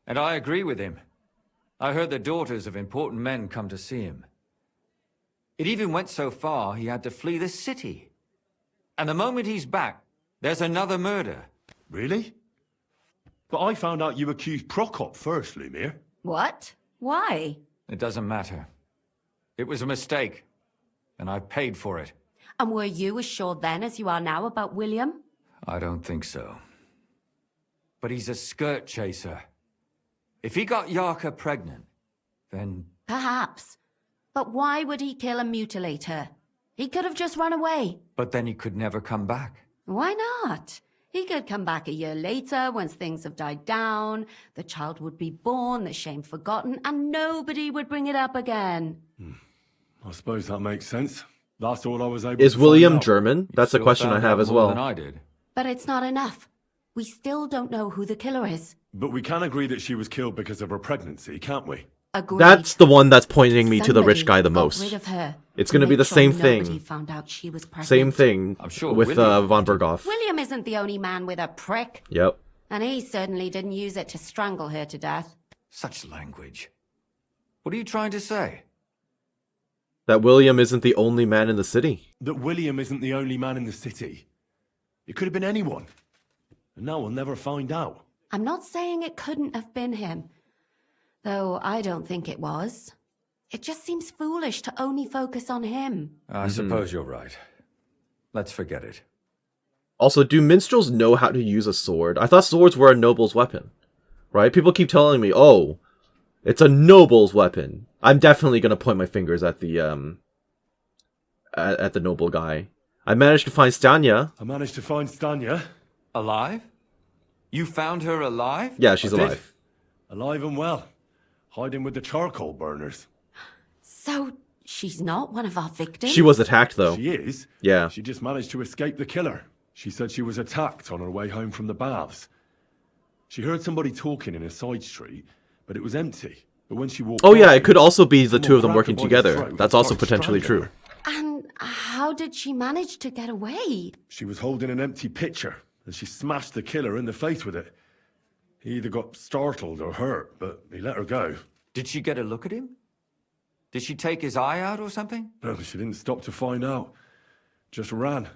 And I agree with him. I heard the daughters of important men come to see him. It even went so far he had to flee the city. And the moment he's back, there's another murder. Really? But I found out you accused Prokop first, Lumir. What? Why? It doesn't matter. It was a mistake. And I paid for it. And were you as sure then as you are now about William? I don't think so. But he's a skirt chaser. If he got Yarka pregnant, then... Perhaps. But why would he kill and mutilate her? He could have just run away. But then he could never come back. Why not? He could come back a year later, once things have died down, the child would be born, the shame forgotten, and nobody would bring it up again. I suppose that makes sense. That's all I was able Is to William find out. German? That's a Still question I found have out as more well. than I did. But it's not enough. We still don't know who the killer is. But we can agree that she was killed because of her pregnancy, can't we? Agreed. That's the one that's pointing me to the rich Somebody guy the got most. rid of her It's to going to be make the sure same nobody thing. found out she was pregnant. Same thing I'm sure with William von Berghoff. William isn't the only man with a prick. Yep. And he certainly didn't use it to strangle her to death. Such language. What are you trying to say? That William isn't the only man in the city. That William isn't the only man in the city. It could have been anyone. And now we'll never find out. I'm not saying it couldn't have been him. Though I don't think it was. It just seems foolish to only focus on him. I suppose you're right. Let's forget it. Also, do minstrels know how to use a sword? I thought swords were a noble's weapon. Right? People keep telling me, oh, it's a noble's weapon. I'm definitely going to point my fingers at the noble guy. I managed to find Stania. I managed to find Stania. Alive? You found her alive? Yeah, she's I did. alive. Alive and well. Hiding with the charcoal burners. So, she's not one of our victims? She was attacked, though. She is. Yeah. She just managed to escape the killer. She said she was attacked on her way home from the baths. She heard somebody talking in a side street, but it was empty. But when she walked Oh yeah, by, it could also be the someone two of them grabbed working her by the together. throat and That's also started potentially strangling true. her. And how did she manage to get away? She was holding an empty pitcher, and she smashed the killer in the face with it. He either got startled or hurt, but he let her go. Did she get a look at him? Did she take his eye out or something? No, she didn't stop to find out. Just ran.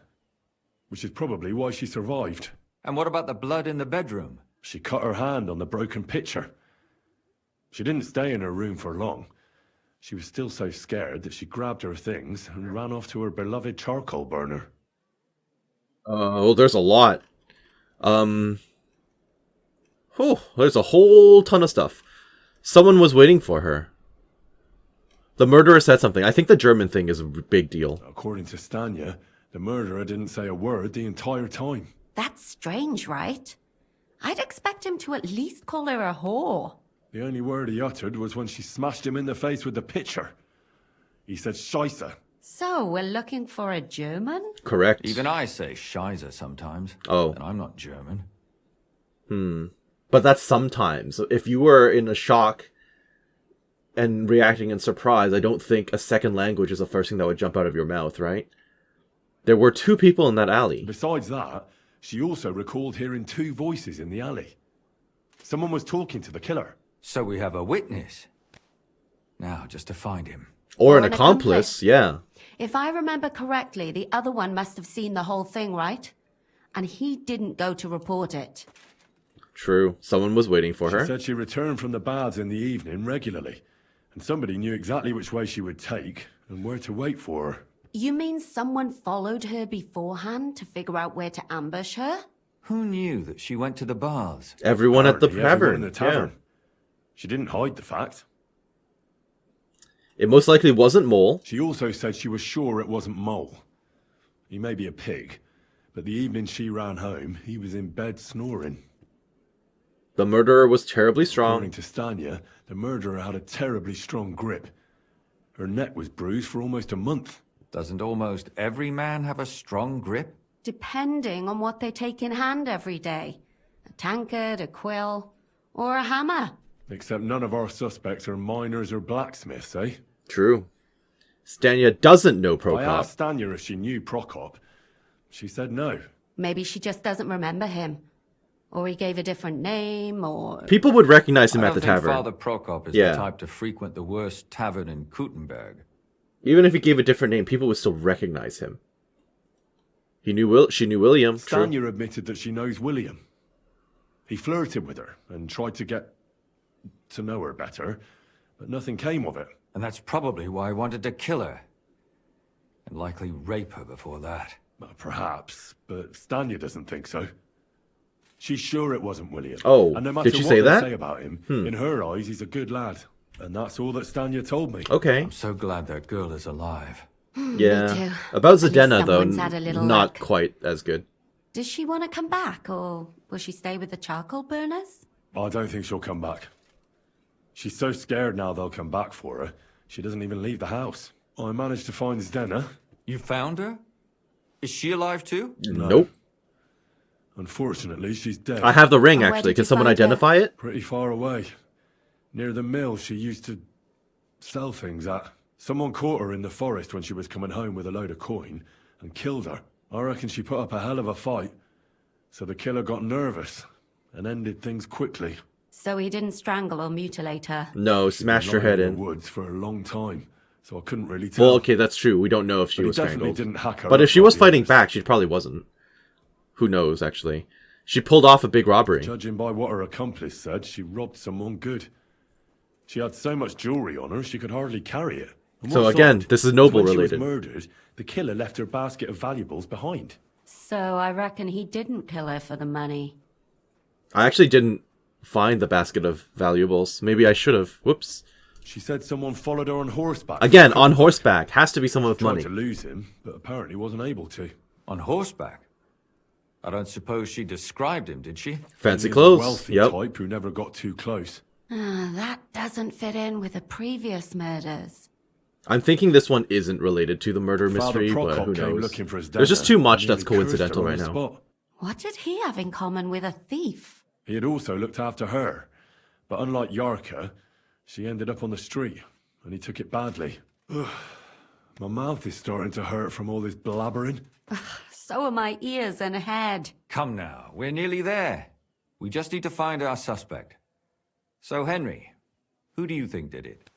Which is probably why she survived. And what about the blood in the bedroom? She cut her hand on the broken pitcher. She didn't stay in her room for long. She was still so scared that she grabbed her things and ran off to her beloved charcoal burner. Well, there's a lot. There's a whole ton of stuff. Someone was waiting for her. The murderer said something. I think the German thing is a big deal. According to Stanya, the murderer didn't say a word the entire time. That's strange, right? I'd expect him to at least call her a whore. The only word he uttered was when she smashed him in the face with the pitcher. He said Scheisse. So, we're looking for a German? Correct. Even I say Scheiße sometimes. Oh. And I'm not German. But that's sometimes. If you were in a shock and reacting in surprise, I don't think a second language is the first thing that would jump out of your mouth, right? There were 2 people in that alley. Besides that, she also recalled hearing 2 voices in the alley. Someone was talking to the killer. So we have a witness. Now, just to find him. Or an accomplice, yeah. If I remember correctly, the other one must have seen the whole thing, right? And he didn't go to report it. True. Someone was waiting for her. She said she returned from the baths in the evening regularly. And somebody knew exactly which way she would take and where to wait for her. You mean someone followed her beforehand to figure out where to ambush her? Who knew that she went to the baths? Everyone at the Apparently everyone tavern. in the tavern. Yeah. She didn't hide the fact. It most likely wasn't Mole. She also said she was sure it wasn't Mole. He may be a pig, but the evening she ran home, he was in bed snoring. The murderer was terribly strong. According to Stanya, the murderer had a terribly strong grip. Her neck was bruised for almost a month. Doesn't almost every man have a strong grip? Depending on what they take in hand every day. A tankard, a quill, or a hammer. Except none of our suspects are miners or blacksmiths, eh? True. Stanya doesn't know I Prokop. asked Stanya if she knew Prokop. She said no. Maybe she just doesn't remember him. Or he gave a different name, or... People would recognize him I at the don't think tavern. Father Prokop is Yeah. the type to frequent the worst tavern in Kuttenberg. Even if he gave a different name, people would still recognize him. She knew William. True. Stanya admitted that she knows William. He flirted with her and tried to get to know her better, but nothing came of it. And that's probably why I wanted to kill her. And likely rape her before that. Well, perhaps, but Stanya doesn't think so. She's sure it wasn't William. Oh, and no matter did she what say they that? say about him, in her eyes, he's a good lad. And that's all that Stanya told me. Okay. I'm so glad that girl is alive. Yeah. Me too. About At least Zdena, though, someone's had a little not luck. quite as good. Does she want to come back, or will she stay with the charcoal burners? I don't think she'll come back. She's so scared now they'll come back for her, she doesn't even leave the house. I managed to find Zdena. You found her? Is she alive too? No. Nope. Unfortunately, she's dead. I have the ring, And where actually. did Can you someone find her? identify it? Pretty far away. Near the mill she used to sell things at. Someone caught her in the forest when she was coming home with a load of coin and killed her. I reckon she put up a hell of a fight. So the killer got nervous and ended things quickly. So he didn't strangle or mutilate her? No, smashed her head in in. the woods for a long time, so I couldn't really tell. Well, okay, that's true. We don't know if she But he was definitely strangled. didn't hack her But up if she like was the fighting others. back, she probably wasn't. Who knows, actually. She pulled off a big robbery. Judging by what her accomplice said, she robbed someone good. She had so much jewelry on her, she could hardly carry it. And So what's again, odd this is is Noble when related. She was murdered, the killer left her basket of valuables behind. So I reckon he didn't kill her for the money. I actually didn't find the basket of valuables. Maybe I should have. Whoops. She said someone followed her on horseback. Again, on horseback. Has to be someone with Tried money. to lose him, but apparently wasn't able to. On horseback? I don't suppose she described him, did she? Fancy He was clothes. A wealthy Yep. type who never got too close. That doesn't fit in with the previous murders. I'm thinking this one isn't related to the murder Father mystery, but Prokop who came knows? looking for his There's just Zdena too and much nearly that's cursed her coincidental on right the now. spot. What did he have in common with a thief? He had also looked after her, but unlike Yarka, she ended up on the street, and he took it badly. Ugh. My mouth is starting to hurt from all this blabbering. So are my ears and head. Come now, we're nearly there. We just need to find our suspect. So, Henry, who do you think did it?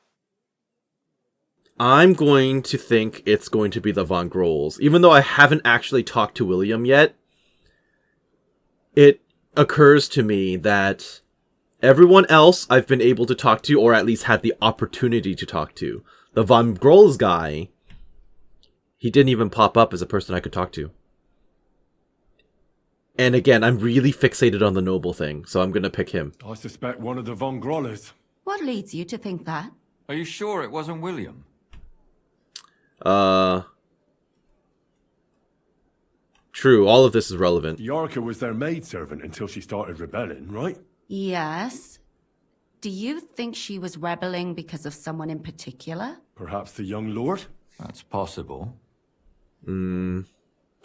I'm going to think it's going to be the Von Grolls. Even though I haven't actually talked to William yet, it occurs to me that everyone else I've been able to talk to, or at least had the opportunity to talk to. The Von Grolls guy, he didn't even pop up as a person I could talk to. And again, I'm really fixated on the noble thing, so I'm gonna pick him. I suspect one of the Von Grollers. What leads you to think that? Are you sure it wasn't William? True, all of this is relevant. Yarka was their maidservant until she started rebelling, right? Yes. Do you think she was rebelling because of someone in particular? Perhaps the young lord? That's possible.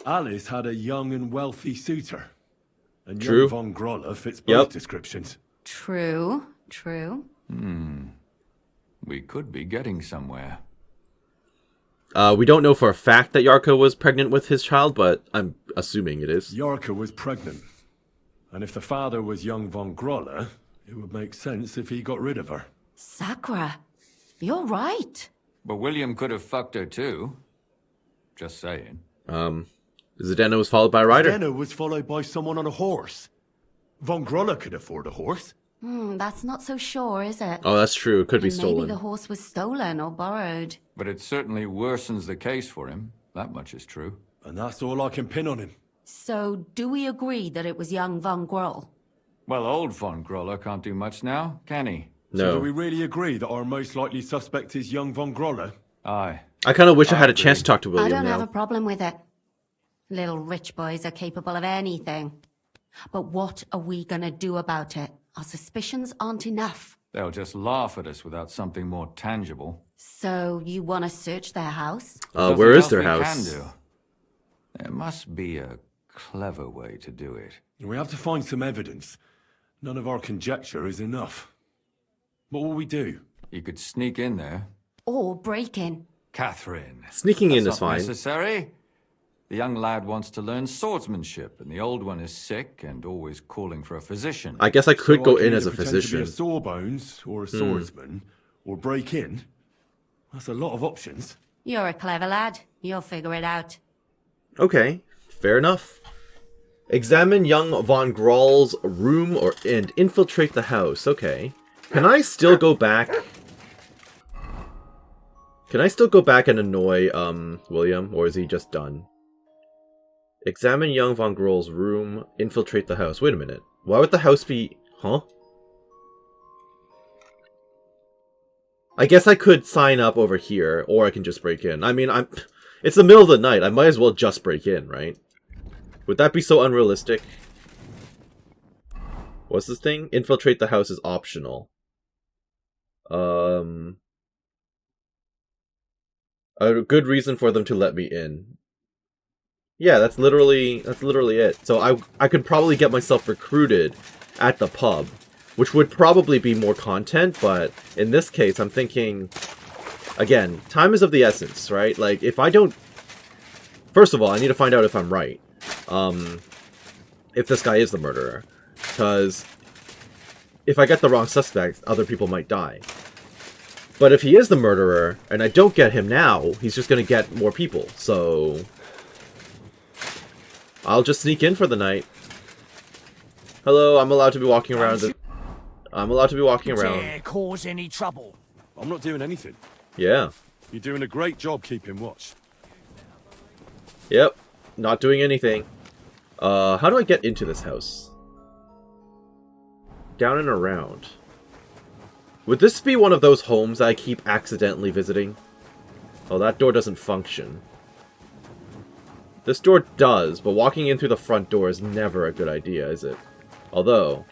Alice had a young and wealthy suitor. And True. young Von Groller fits both descriptions. True. True. We could be getting somewhere. We don't know for a fact that Yarka was pregnant with his child, but I'm assuming it is. Yarka was pregnant. And if the father was young Von Groller, it would make sense if he got rid of her. Sakura, you're right. But William could have fucked her too. Just saying. Zdeno was followed by a rider. Zdeno was followed by someone on a horse. Von Groller could afford a horse. That's not so sure, is it? Oh, that's true. It could be And stolen. Maybe the horse was stolen or borrowed. But it certainly worsens the case for him. That much is true. And that's all I can pin on him. So, do we agree that it was young Von Groll? Well, old Von Groller can't do much now, can he? So No. do we really agree that our most likely suspect is young Von Groller? Aye. I kind of wish I had a agree. chance to talk to I William don't have now. a problem with it. Little rich boys are capable of anything. But what are we gonna do about it? Our suspicions aren't enough. They'll just laugh at us without something more tangible. So, you wanna search their house? There's Where nothing is else their we house? Can do. There must be a clever way to do it. We have to find some evidence. None of our conjecture is enough. What will we do? You could sneak in there. Or break in? Katherine. Sneaking in That's is not fine. necessary. The young lad wants to learn swordsmanship, and the old one is sick and always calling for a physician. I guess I could So go I can in as either a pretend to be physician. a sawbones, or a swordsman, or break in. That's a lot of options. You're a clever lad. You'll figure it out. Okay, fair enough. Examine young Von Groll's room and infiltrate the house. Okay. Can I still go back? Can I still go back and annoy William, or is he just done? Examine young Von Groll's room, infiltrate the house. Wait a minute. Why would the house be... Huh? I guess I could sign up over here, or I can just break in. I mean, it's the middle of the night. I might as well just break in, right? Would that be so unrealistic? What's this thing? Infiltrate the house is optional. A good reason for them to let me in. Yeah, that's literally it. So I could probably get myself recruited at the pub, which would probably be more content, but in this case, I'm thinking, again, time is of the essence, right? Like, if I don't... First of all, I need to find out if I'm right. If this guy is the murderer. Because if I get the wrong suspect, other people might die. But if he is the murderer, and I don't get him now, he's just going to get more people, so... I'll just sneak in for the night. Hello, I'm allowed to be walking around the... I'm allowed to be walking around. Dare cause any trouble? I'm not doing anything. Yeah. You're doing a great job keeping watch. Yep. Not doing anything. How do I get into this house? Down and around. Would this be one of those homes I keep accidentally visiting? Oh, that door doesn't function. This door does, but walking in through the front door is never a good idea, is it? Although,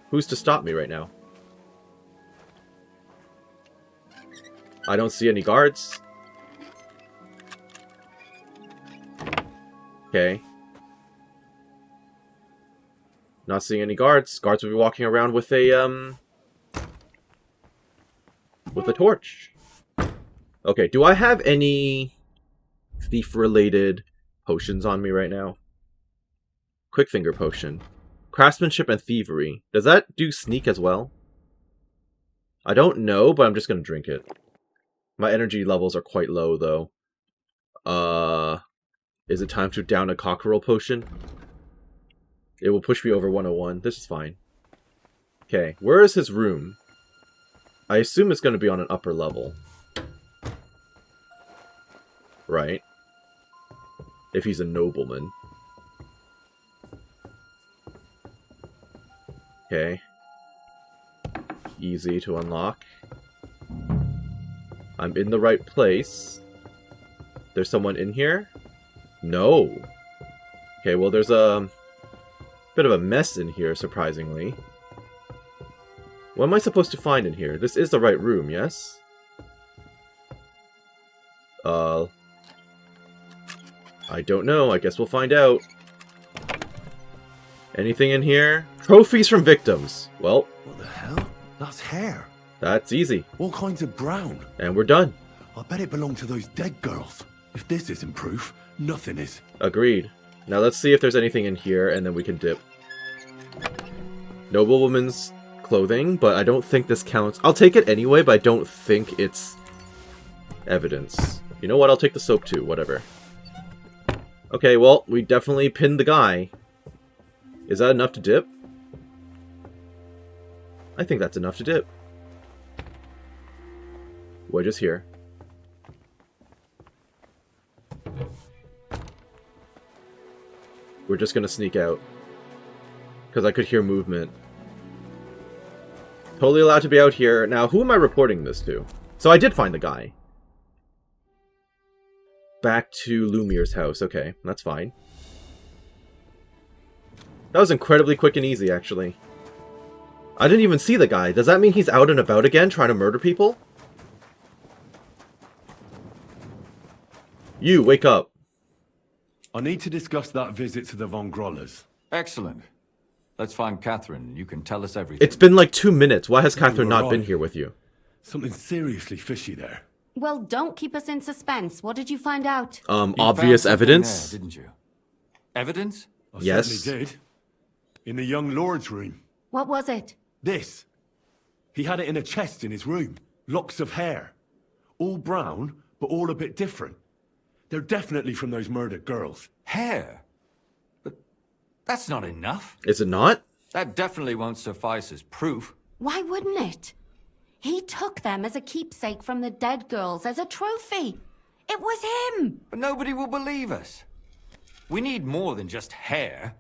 who's to stop me right now? I don't see any guards. Okay. Not seeing any guards. Guards will be walking around with a torch. Okay, do I have any thief-related potions on me right now? Quick finger potion. Craftsmanship and thievery. Does that do sneak as well? I don't know, but I'm just gonna drink it. My energy levels are quite low, though. Is it time to down a cockerel potion? It will push me over 101. This is fine. Okay, where is his room? I assume it's going to be on an upper level. Right. If he's a nobleman. Okay. Easy to unlock. I'm in the right place. There's someone in here? No. Okay, well there's a bit of a mess in here, surprisingly. What am I supposed to find in here? This is the right room, yes? I don't know. I guess we'll find out. Anything in here? Trophies from victims. Well. What the hell? That's hair. That's easy. All kinds of brown. And we're done. I bet it belonged to those dead girls. If this isn't proof, nothing is. Agreed. Now let's see if there's anything in here, and then we can dip. Noblewoman's clothing, but I don't think this counts. I'll take it anyway, but I don't think it's evidence. You know what? I'll take the soap too. Whatever. Okay, well, we definitely pinned the guy. Is that enough to dip? I think that's enough to dip. Wedge is here. We're just gonna sneak out. Because I could hear movement. Totally allowed to be out here. Now, who am I reporting this to? So I did find the guy. Back to Lumiere's house. Okay, that's fine. That was incredibly quick and easy, actually. I didn't even see the guy. Does that mean he's out and about again, trying to murder people? You, wake up. I need to discuss that visit to the Von Grollers. Excellent. Let's find Katherine. You can tell us everything. It's been like 2 minutes. Why has Katherine not right. been here with you? Something seriously fishy there. Well, don't keep us in suspense. What did you find out? Obvious evidence? There, didn't you? Evidence? I yes. certainly did. In the young lord's room. What was it? This. He had it in a chest in his room. Locks of hair. All brown, but all a bit different. They're definitely from those murdered girls. Hair? But that's not enough. Is it not? That definitely won't suffice as proof. Why wouldn't it? He took them as a keepsake from the dead girls, as a trophy. It was him. But nobody will believe us. We need more than just hair.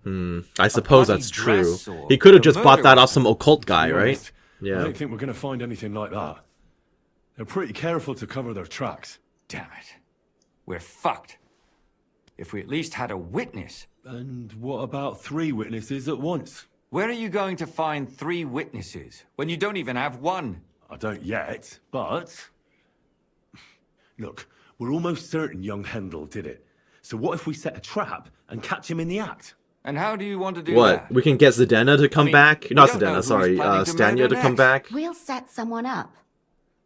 I suppose that's true. Or He could have just bought that off some occult guy, right? Yeah. I don't think we're going to find anything like that. They're pretty careful to cover their tracks. Damn it. We're fucked. If we at least had a witness. And what about 3 witnesses at once? Where are you going to find 3 witnesses when you don't even have one? I don't yet, but... Look, we're almost certain young Hendel did it. So what if we set a trap and catch him in the act? And how do you want to do that? We can get Zdena to come back? Not Zdena, sorry. Stanya to come back? We'll set someone up.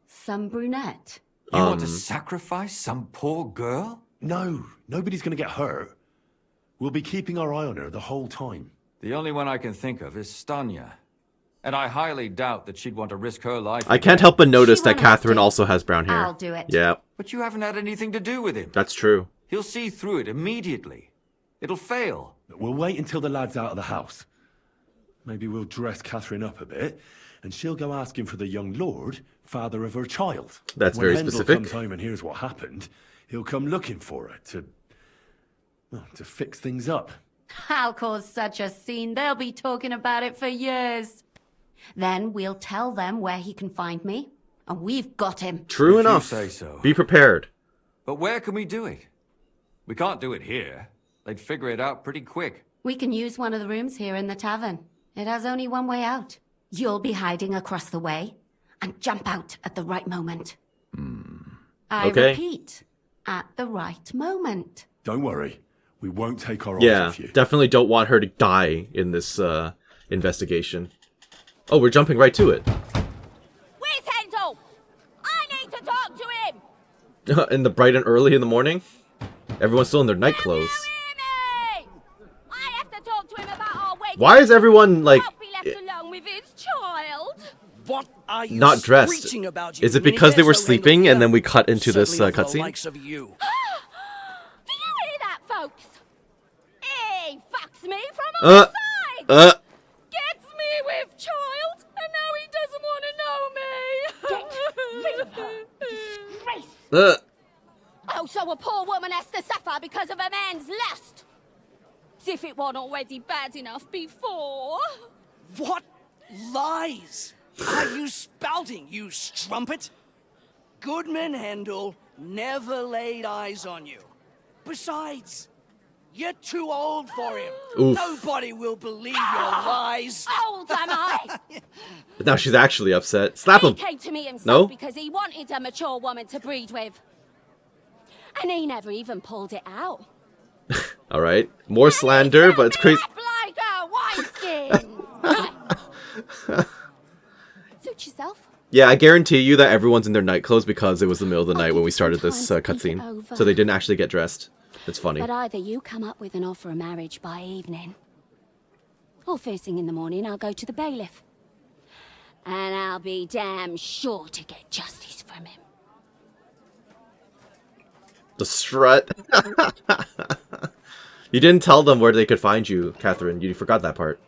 Some brunette. You want to sacrifice some poor girl? No, nobody's going to get hurt. We'll be keeping our eye on her the whole time. The only one I can think of is Stanya. And I highly doubt that she'd want to risk her life. I can't help but notice that Katherine also has brown hair. I'll do it. Yeah. But you haven't had anything to do with him. That's true. He'll see through it immediately. It'll fail. We'll wait until the lad's out of the house. Maybe we'll dress Katherine up a bit, and she'll go asking for the young lord, father of her child. That's very specific. When Hendel comes home and hears what happened, he'll come looking for her to fix things up. I'll cause such a scene, they'll be talking about it for years. Then we'll tell them where he can find me, and we've got him. True If enough. you say so. Be prepared. But where can we do it? We can't do it here. They'd figure it out pretty quick. We can use one of the rooms here in the tavern. It has only one way out. You'll be hiding across the way, and jump out at the right moment. I repeat, at the right moment. Don't worry. We won't take our eyes off you. Definitely don't want her to die in this investigation. Oh, we're jumping right to it. Where's Hendel? I need to talk to him! In the bright and early in the morning? Everyone's still in their night clothes. I have to talk to him about our wedding. Why is everyone, like, Can't be left alone with his child. What are you not dressed? screeching about, Is it you because they were Benito sleeping Hendel and then we cut into this Certainly for the cutscene? likes of you. Do you hear that, folks? He fucks me from all sides. Gets me with child, and now he doesn't want to know me. Get rid of her. Disgrace. Oh, so a poor woman has to suffer because of a man's lust. As if it wasn't already bad enough before. What lies are you spouting, you strumpet? Goodman Hendel never laid eyes on you. Besides, you're too old for him. Oof. Nobody will believe your lies. Old am I? But now she's actually upset. Slap him. He came to me himself No? because he wanted a mature woman to breed with. And he never even pulled it out. All right. More slander, but it's crazy. Like a wineskin. Suit yourself. Yeah, I guarantee you that everyone's in their night clothes because it was the middle of the night when we started this cutscene. So they didn't actually get dressed. It's funny. But either you come up with an offer of marriage by evening, or first thing in the morning I'll go to the bailiff. And I'll be damn sure to get justice from him. The strut. You didn't tell them where they could find you, Katherine. You forgot that part.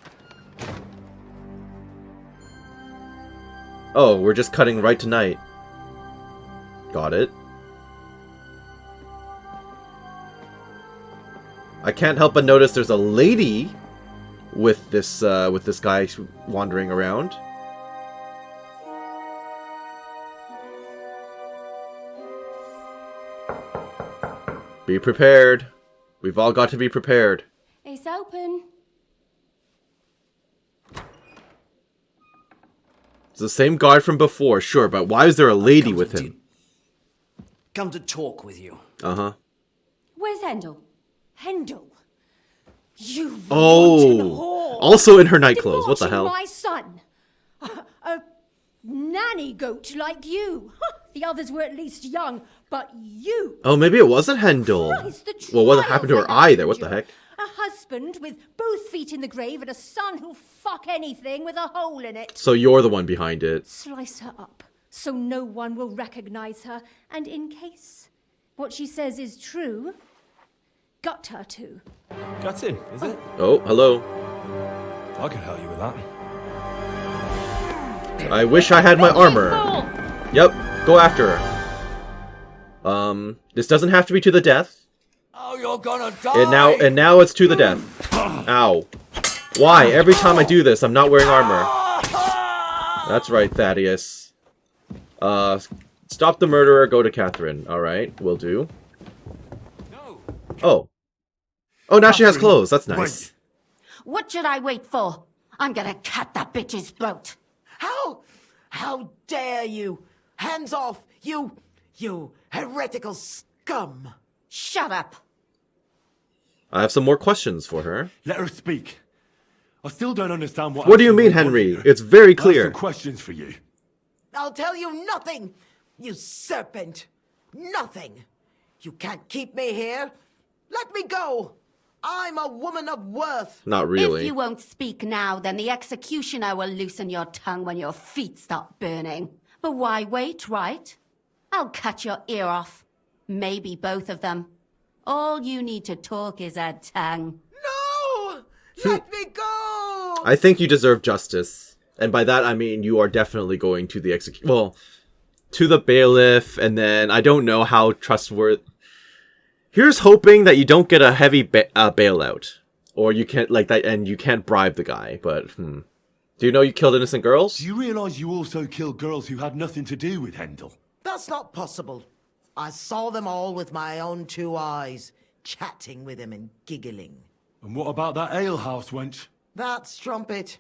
Oh, we're just cutting right to night. Got it. I can't help but notice there's a lady with this guy wandering around. Be prepared. We've all got to be prepared. It's open. It's the same guard from before, sure, but why is there a lady with him? Come to talk with you. Uh-huh. Where's Hendel? Hendel? You wanton Oh! whore. Also in her night clothes, what the Debauching hell? my son. A nanny goat like you. The others were at least young, but you... Oh, maybe it wasn't Hendel. Christ, the Well, what trial happened to her that eye there? happened What the you. heck? A husband with both feet in the grave and a son who'll fuck anything with a hole in it. So you're the one behind it. Slice her up so no one will recognize her, and in case what she says is true, gut her too. Got in, is it? Oh, hello. I can help you with that. I wish I had my armor. Yep, go after her. This doesn't have to be to the death. Oh, you're gonna die. And now it's to the death. Ow. Why? Every time I do this, I'm not wearing armor. That's right, Thaddeus. Stop the murderer, go to Katherine. Alright, will do. Oh. Oh, now she has clothes. That's nice. What should I wait for? I'm gonna cut that bitch's throat. How dare you? Hands off, you heretical scum. Shut up. I have some more questions for her. Let her speak. I still don't understand what... What do you mean, Henry? It's very I have clear. some questions for you. I'll tell you nothing, you serpent. Nothing. You can't keep me here. Let me go. I'm a woman of worth. Not really. If you won't speak now, then the executioner will loosen your tongue when your feet stop burning. But why wait, right? I'll cut your ear off. Maybe both of them. All you need to talk is a tongue. No! Let me go! I think you deserve justice. And by that, I mean you are definitely going to the to the bailiff, and then I don't know how trustworthy... Here's hoping that you don't get a heavy bailout. Or you can't, like that, and you can't bribe the guy, but, Do you know you killed innocent girls? Do you realise you also killed girls who had nothing to do with Hendel? That's not possible. I saw them all with my own two eyes, chatting with him and giggling. And what about that alehouse wench? That strumpet.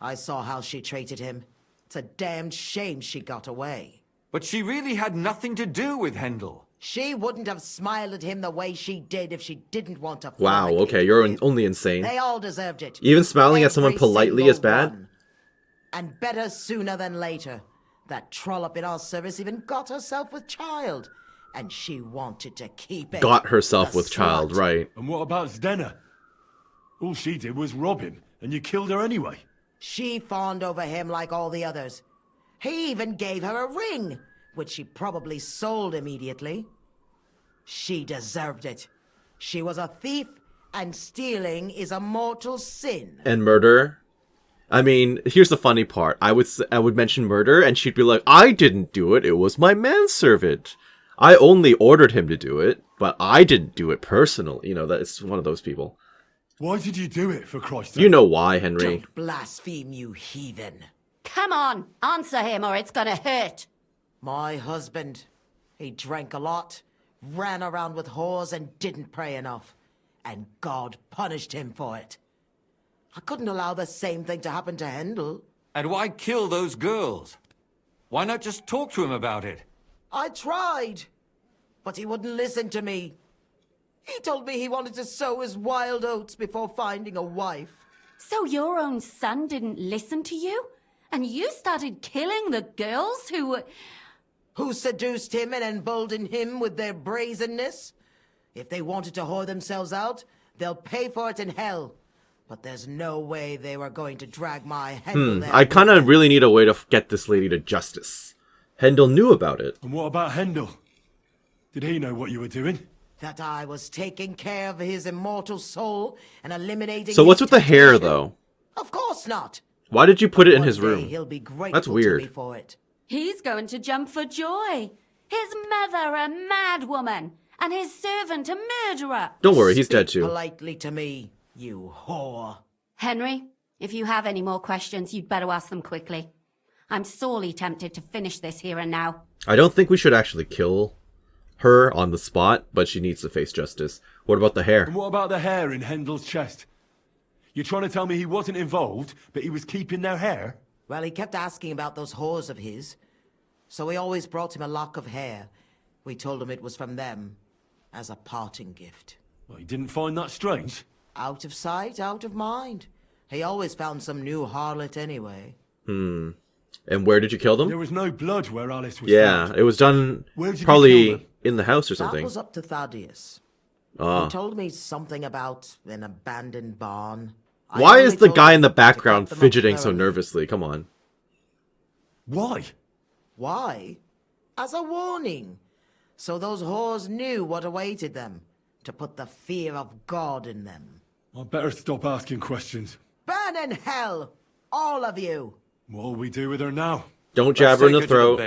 I saw how she treated him. It's a damned shame she got away. But she really had nothing to do with Hendel. She wouldn't have smiled at him the way she did if she didn't want to. Wow, okay, you're only insane. They all deserved it. Even smiling at someone Every politely single is bad? one. And better sooner than later. That trollop in our service even got herself with child. And she wanted to keep it. Got herself The with child, slut. right. And what about Zdenna? All she did was rob him, and you killed her anyway. She fawned over him like all the others. He even gave her a ring, which she probably sold immediately. She deserved it. She was a thief, And stealing is a mortal sin. And murder. I mean, here's the funny part. I would mention murder, and she'd be like, I didn't do it. It was my manservant. I only ordered him to do it, but I didn't do it personally. You know, that's one of those people. Why did you do it, for Christ's sake? You know why, Henry. Don't blaspheme, you heathen. Come on, answer him or it's gonna hurt. My husband, he drank a lot, ran around with whores and didn't pray enough. And God punished him for it. I couldn't allow the same thing to happen to Hendel. And why kill those girls? Why not just talk to him about it? I tried, but he wouldn't listen to me. He told me he wanted to sow his wild oats before finding a wife. So your own son didn't listen to you? And you started killing the girls who seduced him and emboldened him with their brazenness? If they wanted to whore themselves out, they'll pay for it in hell. But there's no way they were going to drag my Hendel there. I kind of really need a way to get this lady to justice. Hendel knew about it. And what about Hendel? Did he know what you were doing? That I was taking care of his immortal soul and eliminating. So what's with the hair, though? Of course not. Why did you put it in One his day room? He'll be grateful That's weird. to me for it. He's going to jump for joy. His mother a mad woman, and his servant a murderer. Don't worry, he's dead Speak too. politely to me, you whore. Henry, if you have any more questions, you'd better ask them quickly. I'm sorely tempted to finish this here and now. I don't think we should actually kill her on the spot, but she needs to face justice. What about the hair? And what about the hair in Hendel's chest? You're trying to tell me he wasn't involved, but he was keeping their hair? Well, he kept asking about those whores of his, so we always brought him a lock of hair. We told him it was from them, as a parting gift. Well, he didn't find that strange? Out of sight, out of mind. He always found some new harlot anyway. And where did you kill them? There was no blood where Alice was Yeah, found. it was done Where did you kill probably them? in the house or That something. was up to Thaddeus. Ah. He told me something about an abandoned barn. Why is the guy in the background fidgeting so nervously? Come on. Why? Why? As a warning. So those whores knew what awaited them. To put the fear of God in them. I better stop asking questions. Burn in hell! All of you! What'll we do with her now? Don't jab her in the throat.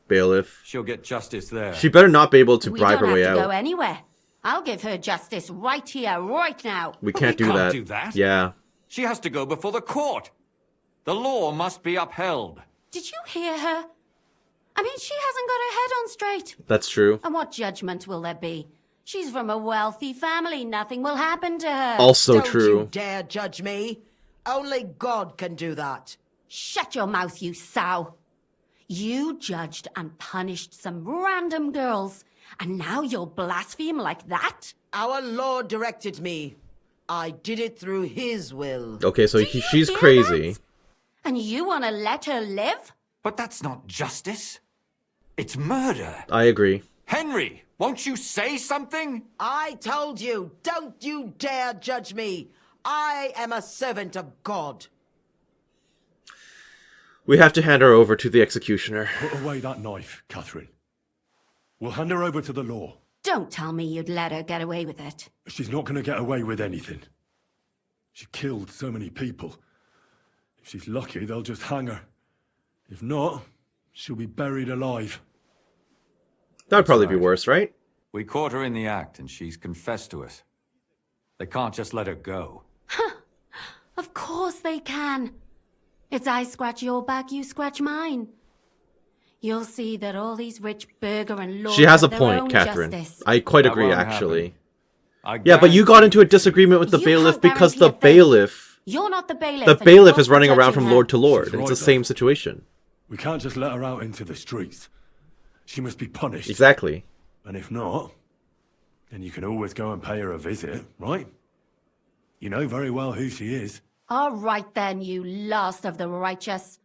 Bailiff. She'll get justice there. She better not be able to We bribe don't her way have to out. go anywhere. I'll give her justice right here, right now. We But can't we do can't that. do that. Yeah. She has to go before the court. The law must be upheld. Did you hear her? I mean, she hasn't got her head on straight. That's true. And what judgment will there be? She's from a wealthy family. Nothing will happen to her. Also Don't true. you dare judge me. Only God can do that. Shut your mouth, you sow. You judged and punished some random girls, and now you'll blaspheme like that? Our Lord directed me. I did it through His will. Okay, so she's hear crazy. that? And you want to let her live? But that's not justice. It's murder. I agree. Henry, won't you say something? I told you, don't you dare judge me. I am a servant of God. We have to hand her over to the executioner. Put away that knife, Catherine. We'll hand her over to the law. Don't tell me you'd let her get away with it. She's not going to get away with anything. She killed so many people. If she's lucky, they'll just hang her. If not, she'll be buried alive. That'd probably be worse, right? We caught her in the act, and she's confessed to us. They can't just let her go. Of course they can. It's I scratch your back, you scratch mine. You'll see that all these rich burger and lords She has a have their point, own Catherine. justice. I quite That agree, won't actually. I Yeah, but you got into a disagreement with the You bailiff can't because the guarantee a thing. bailiff... You're not the bailiff. The and bailiff you're is running not around from judging her. lord to lord, She's and it's right, the same though. situation. We can't just let her out into the streets. She must be punished. Exactly. And if not, then you can always go and pay her a visit, right? You know very well who she is. All right then, you last of the righteous.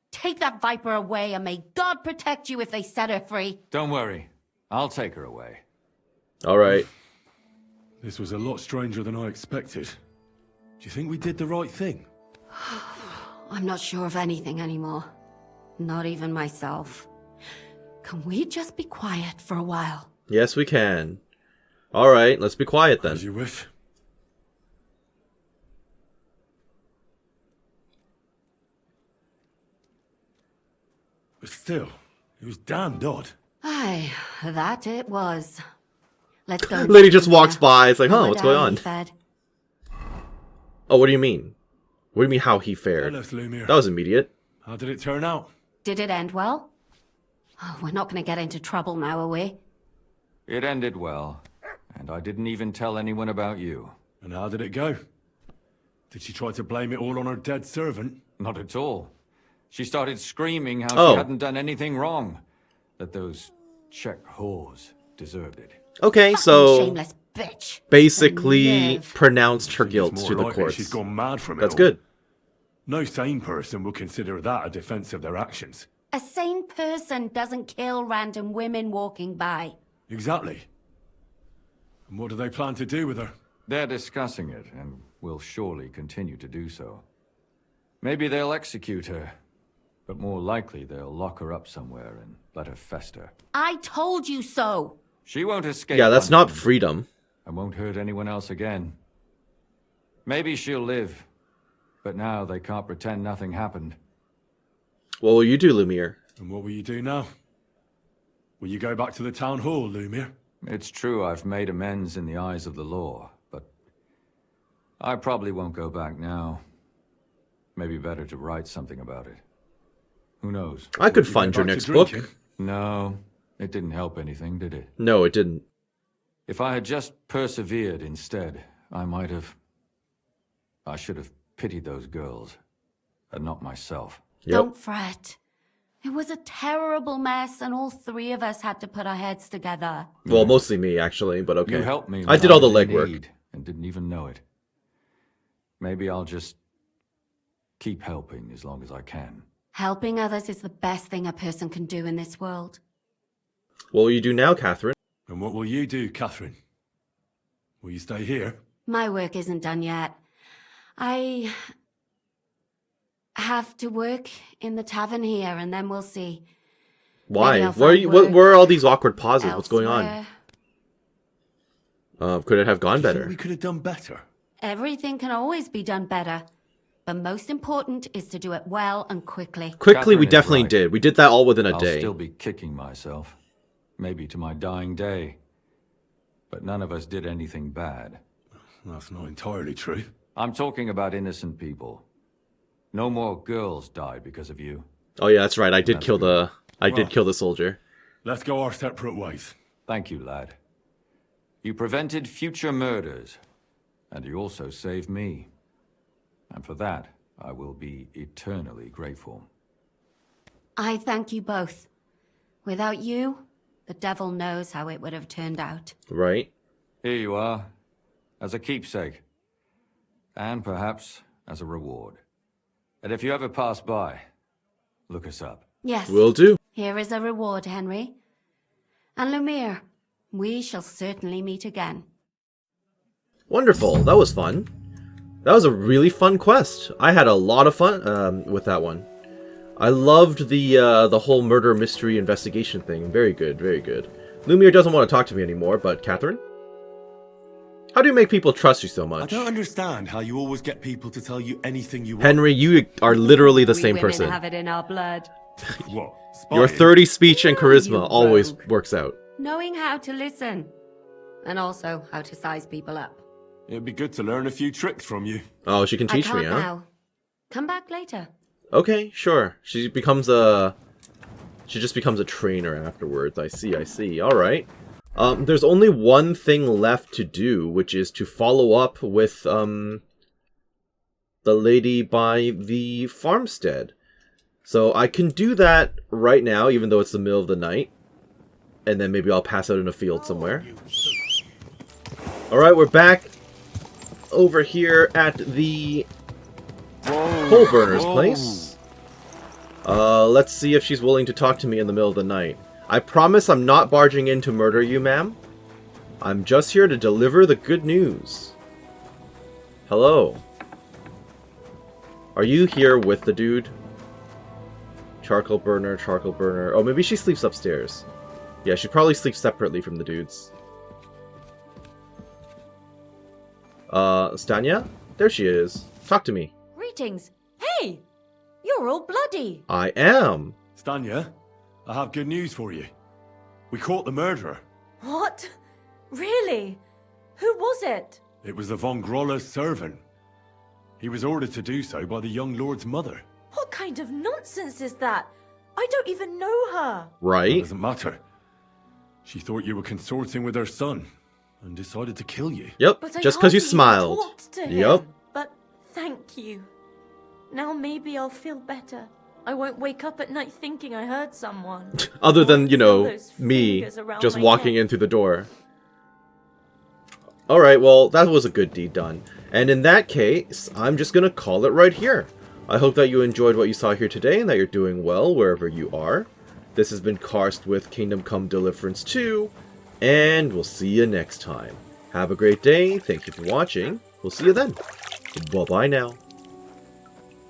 Take that viper away, and may God protect you if they set her free. Don't worry. I'll take her away. All right. This was a lot stranger than I expected. Do you think we did the right thing? I'm not sure of anything anymore. Not even myself. Can we just be quiet for a while? Yes, we can. All right, let's be quiet then. As you wish. But still, it was damned odd. Aye, that it was. Let's go. Lady just walks by. It's like, huh, How what's going down on? he fared. Oh, what do you mean? What do you mean how he fared? Tell us, Lumiere. That was immediate. How did it turn out? Did it end well? Oh, we're not going to get into trouble now, are we? It ended well, and I didn't even tell anyone about you. And how did it go? Did she try to blame it all on her dead servant? Not at all. She started screaming how Oh. she hadn't done anything wrong. That those Czech whores deserved it. Okay, Fucking so shameless bitch. basically nerve. pronounced her It's guilt more to the likely courts. She's gone mad from it That's all. good. No sane person would consider that a defense of their actions. A sane person doesn't kill random women walking by. Exactly. And what do they plan to do with her? They're discussing it, and will surely continue to do so. Maybe they'll execute her, but more likely they'll lock her up somewhere and let her fester. I told you so. She won't escape. Yeah, that's not punishment freedom. and won't hurt anyone else again. Maybe she'll live, but now they can't pretend nothing happened. What will you do, Lumiere? And what will you do now? Will you go back to the town hall, Lumiere? It's true I've made amends in the eyes of the law, but I probably won't go back now. Maybe better to write something about it. Who knows? I could You fund go your back next to book. drinking? No, it didn't help anything, did it? No, it didn't. If I had just persevered instead, I might have... I should have pitied those girls, and not myself. Yep. Don't fret. It was a terrible mess, and all three of us had to put our heads together. Well, mostly me, actually, but okay. You helped me. I when did all the was in legwork. need and didn't even know it. Maybe I'll just keep helping as long as I can. Helping others is the best thing a person can do in this world. What will you do now, Catherine? And what will you do, Katherine? Will you stay here? My work isn't done yet. I have to work in the tavern here, and then we'll see. Why? Maybe I'll Where are, find you, work where are all these awkward pauses? What's going on? elsewhere. Could it have gone Do you think better? we could have done better. Everything can always be done better. But most important is to do it well and quickly. Quickly, we Catherine is definitely right. did. We did that all within a I'll day. still be kicking myself. Maybe to my dying day. But none of us did anything bad. That's not entirely true. I'm talking about innocent people. No more girls died because of you. Oh yeah, that's right. I did That's kill good. the. I did Well. kill the soldier. Let's go our separate ways. Thank you, lad. You prevented future murders. And you also saved me. And for that, I will be eternally grateful. I thank you both. Without you, the devil knows how it would have turned out. Right. Here you are, as a keepsake. And perhaps as a reward. And if you ever pass by, look us up. Yes. Will do. Here is a reward, Henry. And Lumiere, we shall certainly meet again. Wonderful. That was fun. That was a really fun quest. I had a lot of fun with that one. I loved the whole murder mystery investigation thing. Very good, very good. Lumiere doesn't want to talk to me anymore, but Catherine? How do you make people trust you so I much? don't understand how you always get people to tell you anything you want. Henry, you are literally the We same women person. have it in our blood. What? Your Spying? 30 speech and you charisma always rogue. works out. Knowing how to listen. And also how to size people up. It'd be good to learn a few tricks from you. Oh, she can teach I can't me, huh? now. Come back later. Okay, sure. She just becomes a trainer afterwards. I see. Alright. There's only one thing left to do, which is to follow up with, the lady by the farmstead. So I can do that right now, even though it's the middle of the night. And then maybe I'll pass out in a field somewhere. Alright, we're back over here at the coal burner's place. Let's see if she's willing to talk to me in the middle of the night. I promise I'm not barging in to murder you, ma'am. I'm just here to deliver the good news. Hello. Are you here with the dude? Charcoal burner. Oh, maybe she sleeps upstairs. Yeah, she probably sleeps separately from the dudes. Stanya? There she is. Talk to me. Greetings. Hey! You're all bloody. I am. Stanya, I have good news for you. We caught the murderer. What? Really? Who was it? It was the von Groller's servant. He was ordered to do so by the young lord's mother. What kind of nonsense is that? I don't even know her. Right? It doesn't matter. She thought you were consorting with her son and decided to kill you. Yep, But just because you I hardly even smiled. talked to him. Yep. But thank you. Now maybe I'll feel better. I won't wake up at night thinking I heard someone. Other than, you know, those me fingers around just my walking neck. in through the door. Alright, well, that was a good deed done. And in that case, I'm just gonna call it right here. I hope that you enjoyed what you saw here today and that you're doing well wherever you are. This has been Karst with Kingdom Come Deliverance 2, and we'll see you next time. Have a great day, thank you for watching, we'll see you then. Bye-bye now.